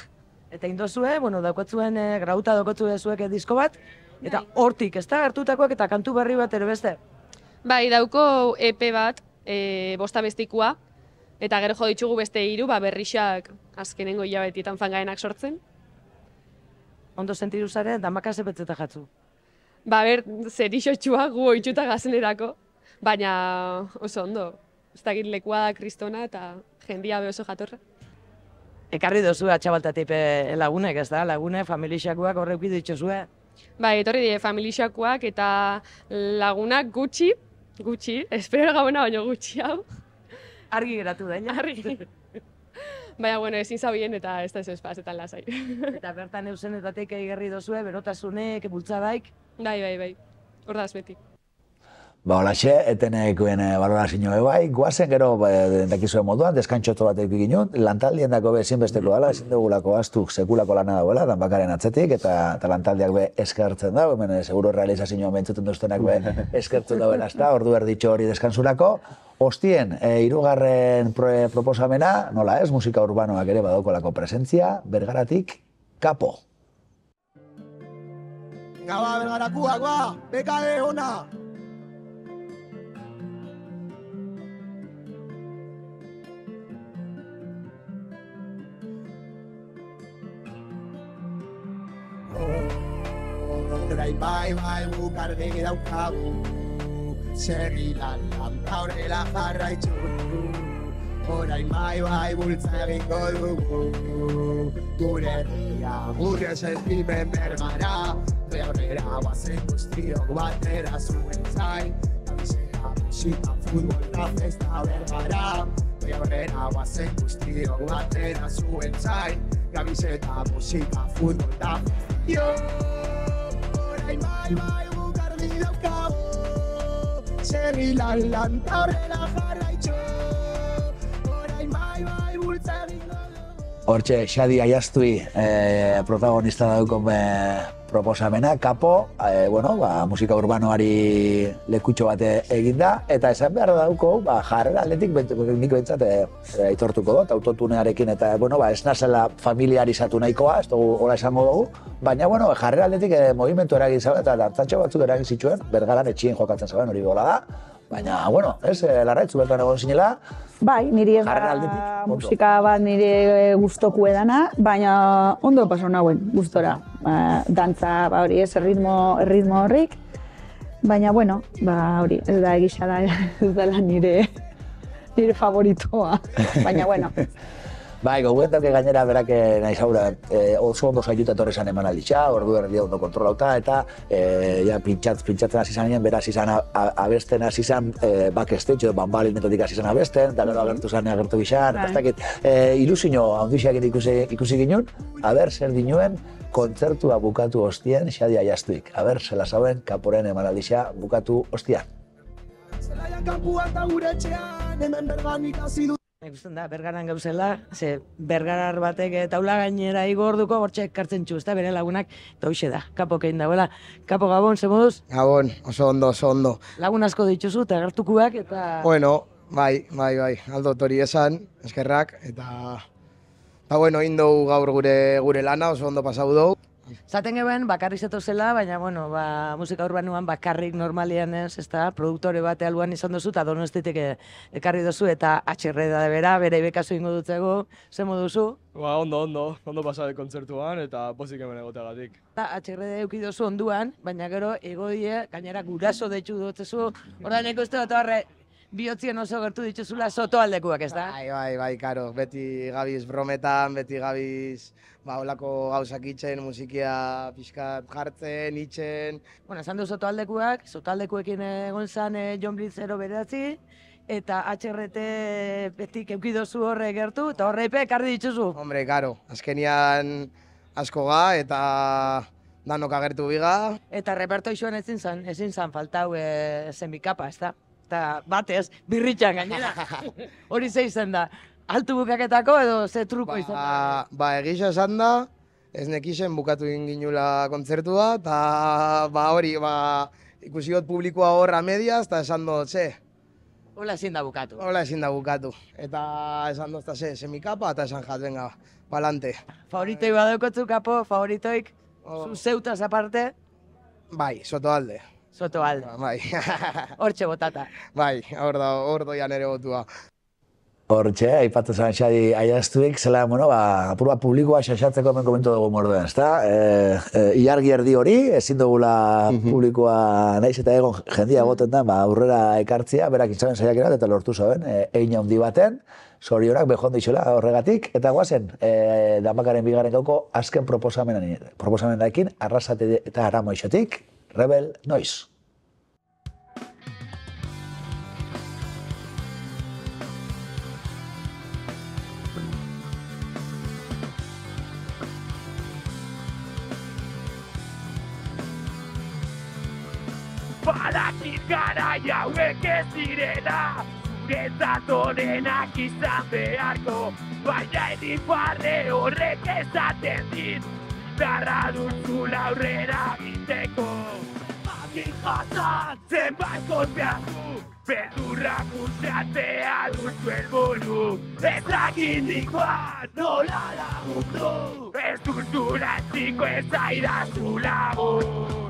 Eta indozue, bueno, daukotzuen, grauta daukotzu zuek disko bat, eta hortik, ez da, hartutakoak eta kantu berri bat ere beste? Bai, dauko EP bat, 5 abestikoa, Eta gero jo ditugu beste 3, berrixak azkenengo hilabetietan fangaenak sortzen. Ondo sentiru zare, danbaka zepetzeta jatzu. Zer isotxua gu oitxuta gazenerako, baina oso ondo. Ez dakit lekua da kristona eta jendia be oso jatorra. Ekarri dozu atxabaltatik lagunek, ez da? Lagune, familixakoak horreuki dituzue. Etorri die familixakoak eta lagunak gutxi, espero gabona baino gutxi hau. Argi geratu daina. Argi. Baina, bueno, ezin zabien eta ez da ez espazetan lasai. Eta bertan eusenetatik egerri dozue, berotasunek, bultzadaik. Bai. Hor da beti. Holaxe, etenekoen balorazioa bai, guazen gero dakizuen moduan, deskantxoto bat eduki ginen, lantaldien dako be ezinbesteko dela, ezin dugulako aztuk sekulako lana dagoela, danbakaren atzetik, eta lantaldiak be eskertzen dago, hemen seguro realizazioa bentzuten duztenak be eskertzen dagoen azta, ordu erditxo hori deskansurako. Ostien, 3. proposamena, nola ez, musika urbanoak ere badokolako presentzia, Bergaratik, Kapo. Gaba Bergarakuak ba, bekade ona! Orain bai bukarde daukagu, segilan horrela jarraitzu. Orain bai bultza egingo dugu, gure herria, gure sentimen Bergara. Aurrera guazen guztiok batera zuen zain, kamiseta, musika, futbol eta festa Bergara. Aurrera guazen guztiok batera zuen zain, kamiseta, musika, futbol eta festa. Orain bai bukardi daukagu, segilan horrela jarraitzu. Orain bai bultza egingo dugu. Hortxe, Xadi Aiaztui protagonista daukon proposamena, Kapo, musika urbanoari lekutxo bat eginda, eta esan behar dauko, jarrera aldetik, nik behintzat aitortuko dut, autotunearekin, eta ez nazela familiarizatu nahikoa, ez dugu hola esango dugu, baina jarrera aldetik movimentu eragin zabe, eta dantzatxo batzuk eragin zituen, Bergaran etxien jokatzen zaben, hori gola da, baina, Larraitzu bertan egon zinela. Bai, niri ez da musika bat nire guztoku edana, baina ondo paso nauen gustora. Dantza, hori ez, ritmo horrik, baina, hori, ez da egisa da, ez dela nire favoritoa, baina, Bai, goguetak gainera berak nahi zaura oso ondo zaituta etorrezan eman alditxa, ordu erdia ondo kontrolauta, eta pintxatzen hasi zanean, beraz izan abesten hasi zan backstage, bambalinetatik hasi zan abesten, eta gero agertu zan agertu gizan, eta ez dakit, ilusio handiak ikusi ginen, aber zer dinuen kontzertua bukatu ostien Xadi Aiaztuik, aber zela zauen Kaporen eman alditxa bukatu ostian. Zelaia kanpuan eta gure etxean, hemen Bergan ikasi dut. Ikusten da, Bergaran gauzela, Bergarar batek taula gainera igorduko bortxek kartzen txu, bere lagunak, eta hoxe da, Kapokein dagoela. Kapo, Gabon, ze moduz? Gabon, oso ondo. Lagun asko dituzu, eta gertukuak, eta... Bueno, bai, aldo tori esan, eskerrak, eta indou gaur gure lana, oso ondo pasau dugu. Zaten geben, bakarrik zetozela, baina, musika urbanuan bakarrik normalian ez, produktore bate aluan izan dozu, eta Donostitik ekarri dozu, eta HRD da bera, bere bekazu ingo dutzego, ze moduzu? Ondo pasade kontzertuan, eta pozik hemen egoteagatik. HRD euki dozu onduan, baina gero, egodie, gainera guraso detxu dutzezu, ordan ikuste dut horre, bihotzien oso gertu dituzula sotoaldekuak, ez da? Bai, karo, beti gabiz brometan, beti gabiz olako gauzak itxen, musikia pixkat jartzen, itxen. Esan du sotoaldekuekin egon zan Jon Blitzero beratzi, eta HRT beti keukidozu horre gertu, eta horreipe ekarri dituzu. Hombre, karo, azkenian asko ga, eta danok agertu biga. Eta repertoixoan ezin zan faltau zenbikapa, ez da? Eta batez, birritxan gainera. Hori ze izan da, altu bukaketako edo ze truko izan da? Egisa esan da, ez nekisen bukatu ginula kontzertua, eta hori, ikusi got publikoa horra mediaz, eta esan dut, Hola ezin da bukatu. Eta esan dut, semikapa, eta esan jat, venga, palante. Favoritoi badaukotzu, Kapo, favoritoik, zeutaz aparte? Bai, Sotoalde. Bai. Hortxe botata. Bai, hor doian ere botua. Hortxe, aipatu zan Xadi Aiaztuik, zela, bueno, apur bat publikoa xaxatzeko hemen komentu dugu morduen, ezta? Ilargi erdi hori, ezin dugula publikoa naiz eta egon jendia egoten da, aurrera ekartzia, berak itzaben saiakerat eta lortu zaben, egin handi baten, zorionak bejondo itxela horregatik, eta guazen, Danbakaren bigarren gauko azken proposamenarekin, Arrasate eta Aramoixotik, Rebel Noiz. Badakit garai hauek ez direla, guretzat onenak izan beharko, baina edifarre horrek esaten dit, garra duzula aurrera egiteko. Agin jasan zenbait konteatu, beldurrak usatzea duzu helburu, ezagindikoa nola lagundu, ez duzula txiko ez aidazu lagun.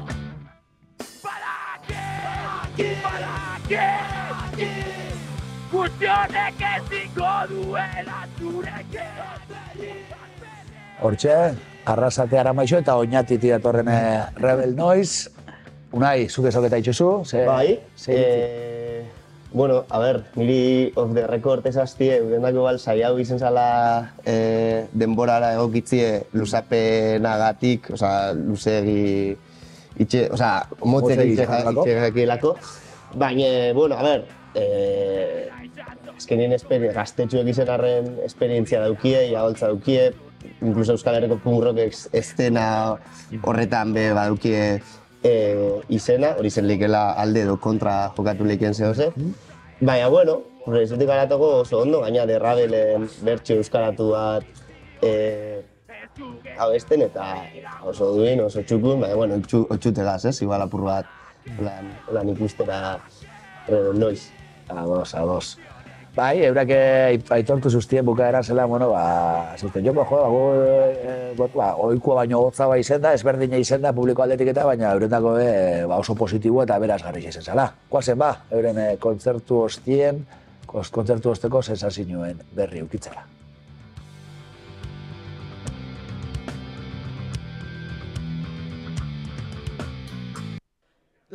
Guztionek ezingo duela zurekin. Hortxe, Arrasate Aramaixo eta Oñatiti datorren Rebel Noiz. Unai, zuk ezoketa itxuzu? Bai, bueno, a ver, niri off the record esaztie, urendako igual saia hau izen zala denborara egokitzie luzapenagatik, osea, luzegi itxe, osea, motzek itxegakielako. Baina, bueno, a ver, azkenien gaztetxuek izen arren esperientzia daukie, iaholtza daukie, incluso Euskal Herriko punk rock estena horretan be badaukie izena, hori zen likela alde edo kontra jokatu liken zehose. Baina, bueno, horrezutik garatoko oso ondo, gaina de Rabelen bertxo euskaratu bat abesten eta oso duin, oso txukun, baina, bueno, otxutegaz, igual apur bat lan ikustera Rebel Noiz. Ados. Bai, eurak aitortu zuztien bukaeran zela, bueno, zuzten joko, oikua baino gotzaba izen da, ezberdina izen da publiko aldetik eta, baina euretako oso positibo eta berazgarri izen zela. Guazen euren kontzertu osteko sensazioen berri ukitzela.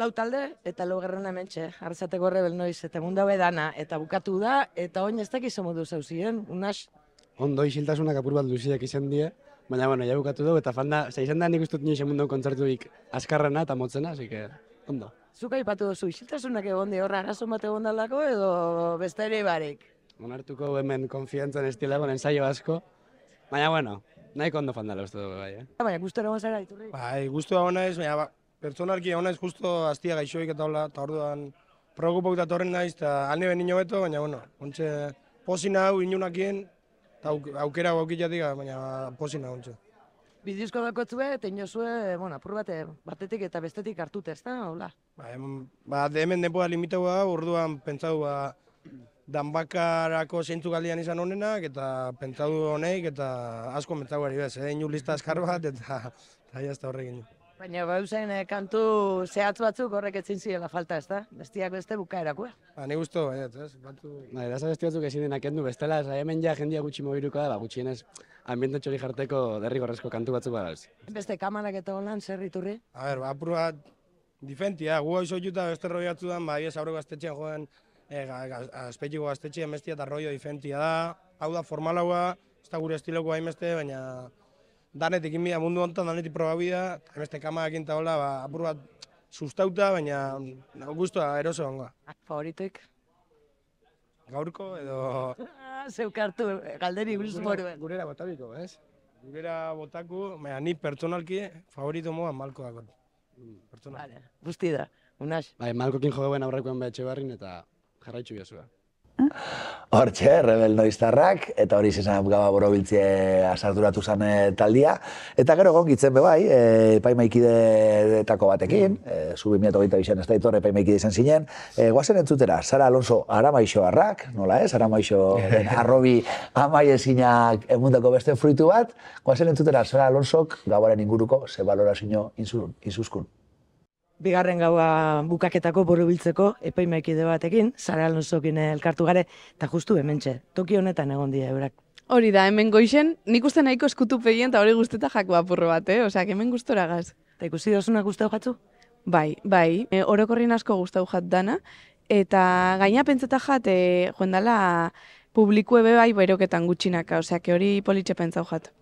Lau talde eta laugarren hementxe, Arrasateko Rebel Noiz eta mundu haue dana, eta bukatu da, eta oin ez dakiz modu zauzien, unas? Ondo isiltasunak apur bat luziak izan die, baina, bueno, ja bukatu dugu, eta fanda, izan da nik ustut nioxe mundu kontzertuik azkarrena eta motzena, así que, ondo. Zuk aipatu duzu, isiltasunak egon di horra arazo bat egon dalako edo beste ere barik? Onartuko hemen konfiantzan estilago ensaio asko, baina, bueno, nahiko ondo fandala uste dugu bai, Baina, gustora gozara, iturri? Bai, gustua hona ez, baina, pertsonalki hona ez justo aztia gaixoik eta hola, eta orduan preokupauta torren naiz, eta alne ben nino beto, baina, bueno, ontxe posina hau inunakien, eta aukera gaukitatik, baina posina ontxe. Bidizko dakotzue, eta inozue, bueno, apur batetik eta bestetik hartute, ez da, hola? Hemen denboa limitau da, orduan pentsatu Danbakarako zeintzuk aldian izan honenak, eta pentsatu honeik, eta asko pentsatu ari bez, inu lista askar bat, eta jazta horrekin. Baina bauzen kantu zehatz batzuk horrek etzin zirela falta, ez da? Bestiak beste bukaerakoa. Ni gustu, ez? Dasa besti batzuk ezin denak kendu bestela, hemen ja jendia gutxi mobiruko da, gutxienez ambiente txori jarteko derrigorrezko kantu batzuk badaz. Beste kamarak eta holan zer iturri? A ber, apur bat difentia, gu hau zoiuta beste roiatzu dan, ez aurreko gaztetxean joan, azpeitiko gaztetxean bestia eta roio difentia da, hau da formalaua, ez da gure estiloko hainbeste, baina danetik inbida mundu honetan, danetik probabida, hainbeste kamarekin eta hola, apur bat sustauta, baina guztua eroso hongoa. Favoritoik? Gaurko edo... Zeukartu, galderi guztu moruen. Gurera botabiko, ez? Gurera botaku, baina ni pertsonalki favorito moa Malko dago. Vale, guzti da, unas. Bai, Malkokin jogeuen aurrekoen behatxe barrin eta jarraitzu biazua. Hortxe, Rebel Noiztarrak, eta hori izan gaba borobiltzie asarturatu zen taldia. Eta gero gongitzen be bai, epaimaikidetako batekin, zu 2008 izan ez da itorre epaimaikide izan zinen. Guazen entzutera, Sara Alonso Aramaixo arrak, nola ez? Aramaixo arrobi amaiezinak emundako beste fruitu bat. Guazen entzutera, Sara Alonsok gabaren inguruko ze balorazio inzuzkun. bigarren gaua bukaketako borobiltzeko epaimaikide batekin, Sara Alonsokin elkartu gare, eta justu hementxe, toki honetan egon dira eurak. Hori da, hemen goixen, nik uste nahiko eskutupegien eta hori guzteta jako apurro bat, Osea, hemen gustora gaz. Eta ikusi dozuna gustau jatzu? Bai. Orokorrin asko gustau jat dana, eta gaina pentseta jat, joan dala publiku ebe bai beroketan gutxinaka, osea, hori politxe pentsau jat.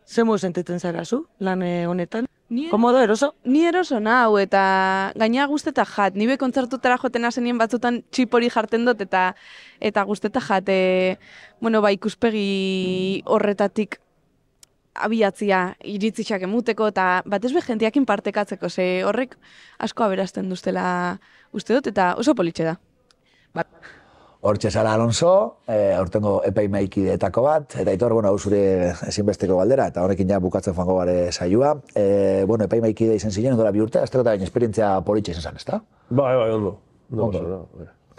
Zemo sentitzen zara zu, lan honetan? Komodo, eroso? Ni eroso nau, eta gaina guzteta jat. Nibe kontzertutara joten azenien batzutan txip hori jarten dut, eta guzteta jat, ikuspegi horretatik abiatzia iritzitxak emuteko, eta batez be jentiakin partekatzeko, ze horrek asko aberazten duztela uste dut, eta oso politxe da. Hortxe Sara Alonso, aurtengo epaimaikidetako bat, eta Aitor, hau zure ezinbesteko galdera, eta horrekin ja bukatzen joango gare saioa. Epaimaikide izan ziren, dola 2 urte, azteko eta baina esperientzia politxe izan zan, ezta? Bai, ondo.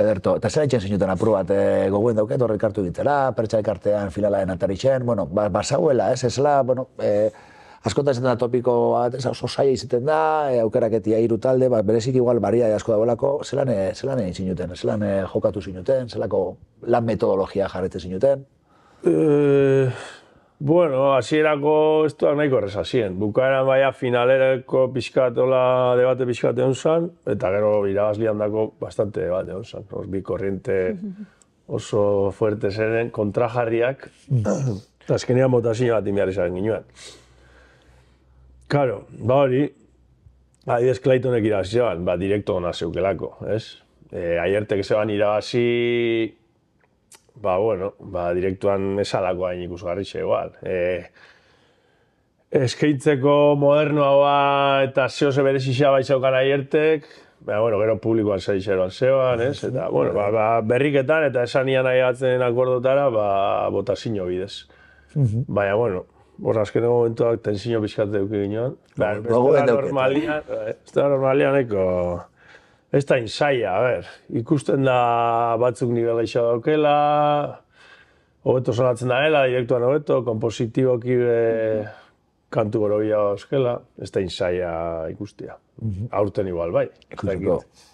Ederto, eta zer eitzen zinuten apur bat, gogoen dauket horrek hartu ditzela, pertsaik artean filalaen atarixen, basauela, ezela, askotan izaten da topiko bat, oso saia izaten da, aukeraketia 3 talde, berezik igual baria asko dagoelako, zelan egin zinuten, zelan jokatu zinuten, zelako lan metodologia jarretzen zinuten? Hasierako ez duak nahiko erreza ziren. Bukaeran baina finalereko pixkatola debate pixkat egon zan, eta gero irabazlian dako bastante debate egon zan. Bi korriente oso fuerte zeren, kontrajarriak, eta azkenean botazio bat inbiar izan ginoen. Karo, hori, adidez Claytonek irabazi zeban, direkto hona zeukelako, ez? Aiertek zeban irabazi, direktuan esalako hain ikusgarri igual. Eskeitzeko modernoa eta zehose berezisa baizaukan aiertek, gero publikoan zeritzeroan zeban, ez? Eta, berriketan eta esanian nahi batzen akordotara, botazio bidez. Baina, hor azkeneko momentuak tensio pixkate duki ginoan. Ez da normalian eko... Ez da inzaia, ikusten da batzuk nivel gaixo daukela, hobeto sonatzen daela, direktuan hobeto, kompositiboki kantu gorobia euskela, ez da inzaia ikustia. Aurten igual, bai.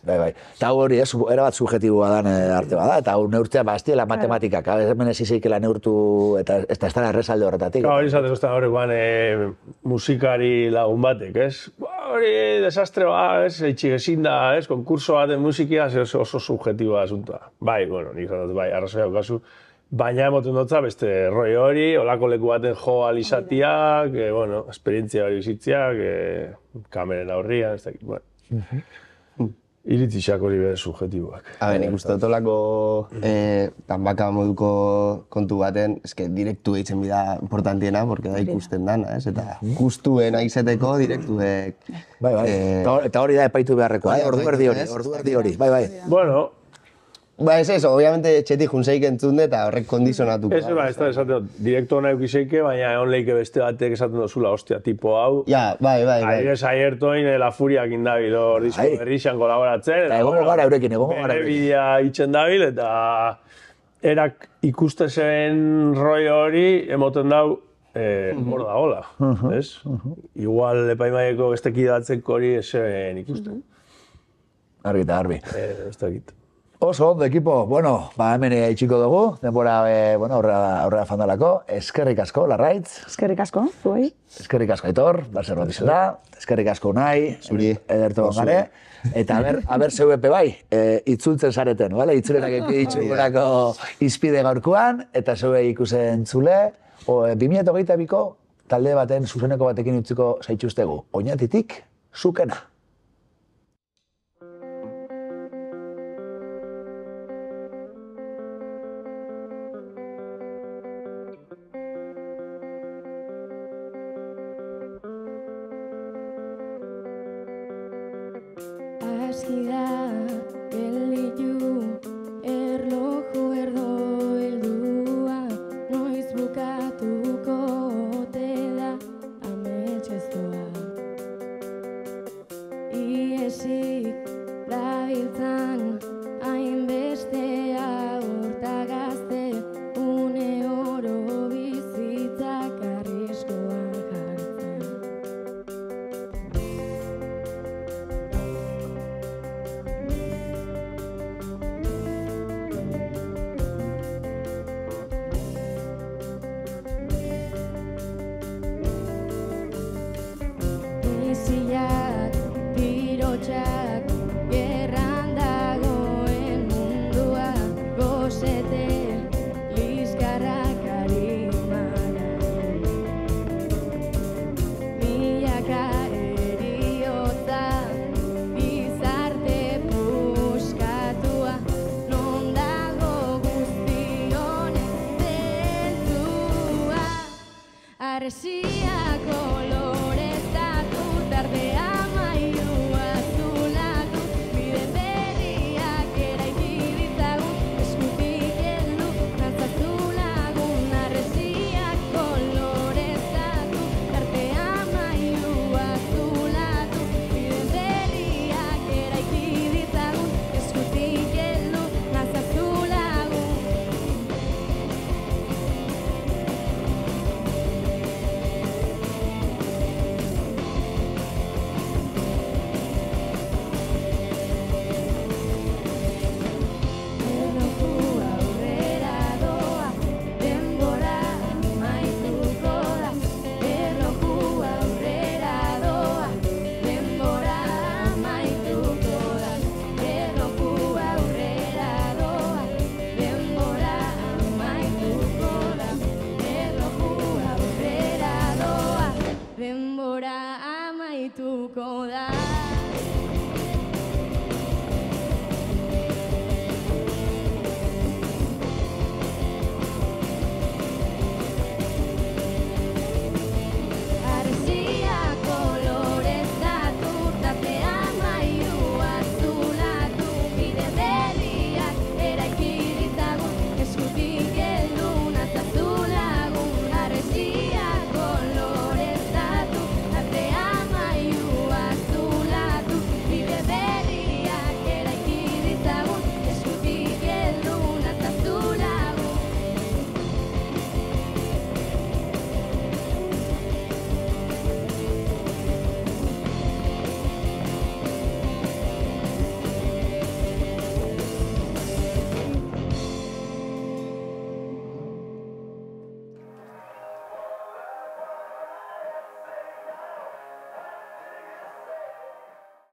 Bai. Eta hori, erabat subjetiboa dan arte bada, eta hor neurtzea bastiela matematikak, hemen ez izaikela neurtu, eta ez da errezalde horretatik. Hori izatez ustean horrekoan musikari lagun batek, ez? Hori desastre bat, ez? Eitxik ezin da, ez? Konkurso baten musikia oso subjetiboa asuntoa. Bai, nik zantzat, bai, arrazoi haukazu. Baina emoten dutza beste roi hori, olako leku baten jo alizatiak, esperientzia hori bizitziak, kameren aurrian, ez dakit, iritzixak hori bere subjetiboak. Nik uste dut olako tanbaka moduko kontu baten, direktu eitzen bida importantiena, porque da ikusten dana, ez? Eta gustuena izeteko direktuek... Bai, eta hori da epaitu beharrekoa, ordu erdi hori, bai. Ez eso, obviamente txetik junzeik entzunde eta horrek kondizionatuko. Ez da, esaten dut, direkto hona eukizeike, baina egon leike beste batek esaten duzula, ostia, tipo hau. Ja, bai. Adibidez aiertoin, La Furiak indabil, hor disko berrixan kolaboratzen. Eta egongo gara eurekin. Bere bidea itxen dabil, eta erak ikusten zen roi hori, emoten dau, hor da hola, ez? Igual epaimaieko beste kidatzeko hori esen ikusten. Argi eta garbi. Ez dakit. Oso ondo, ekipo. Hemen itxiko dugu, denbora aurrera fandalako. Eskerrik asko, Larraitz. Eskerrik asko, zuei. Eskerrik asko, Aitor, zer bat izan da. Eskerrik asko, Unai, edertu gongare. Eta aber zeuepe bai, itzultzen zareten, itzulenak epiditxuko izpide gaurkoan, eta zeue ikusen zule. 2022ko talde baten zuzeneko batekin utziko zaitxustegu. Oñatitik, zukena. Dabiltzan hain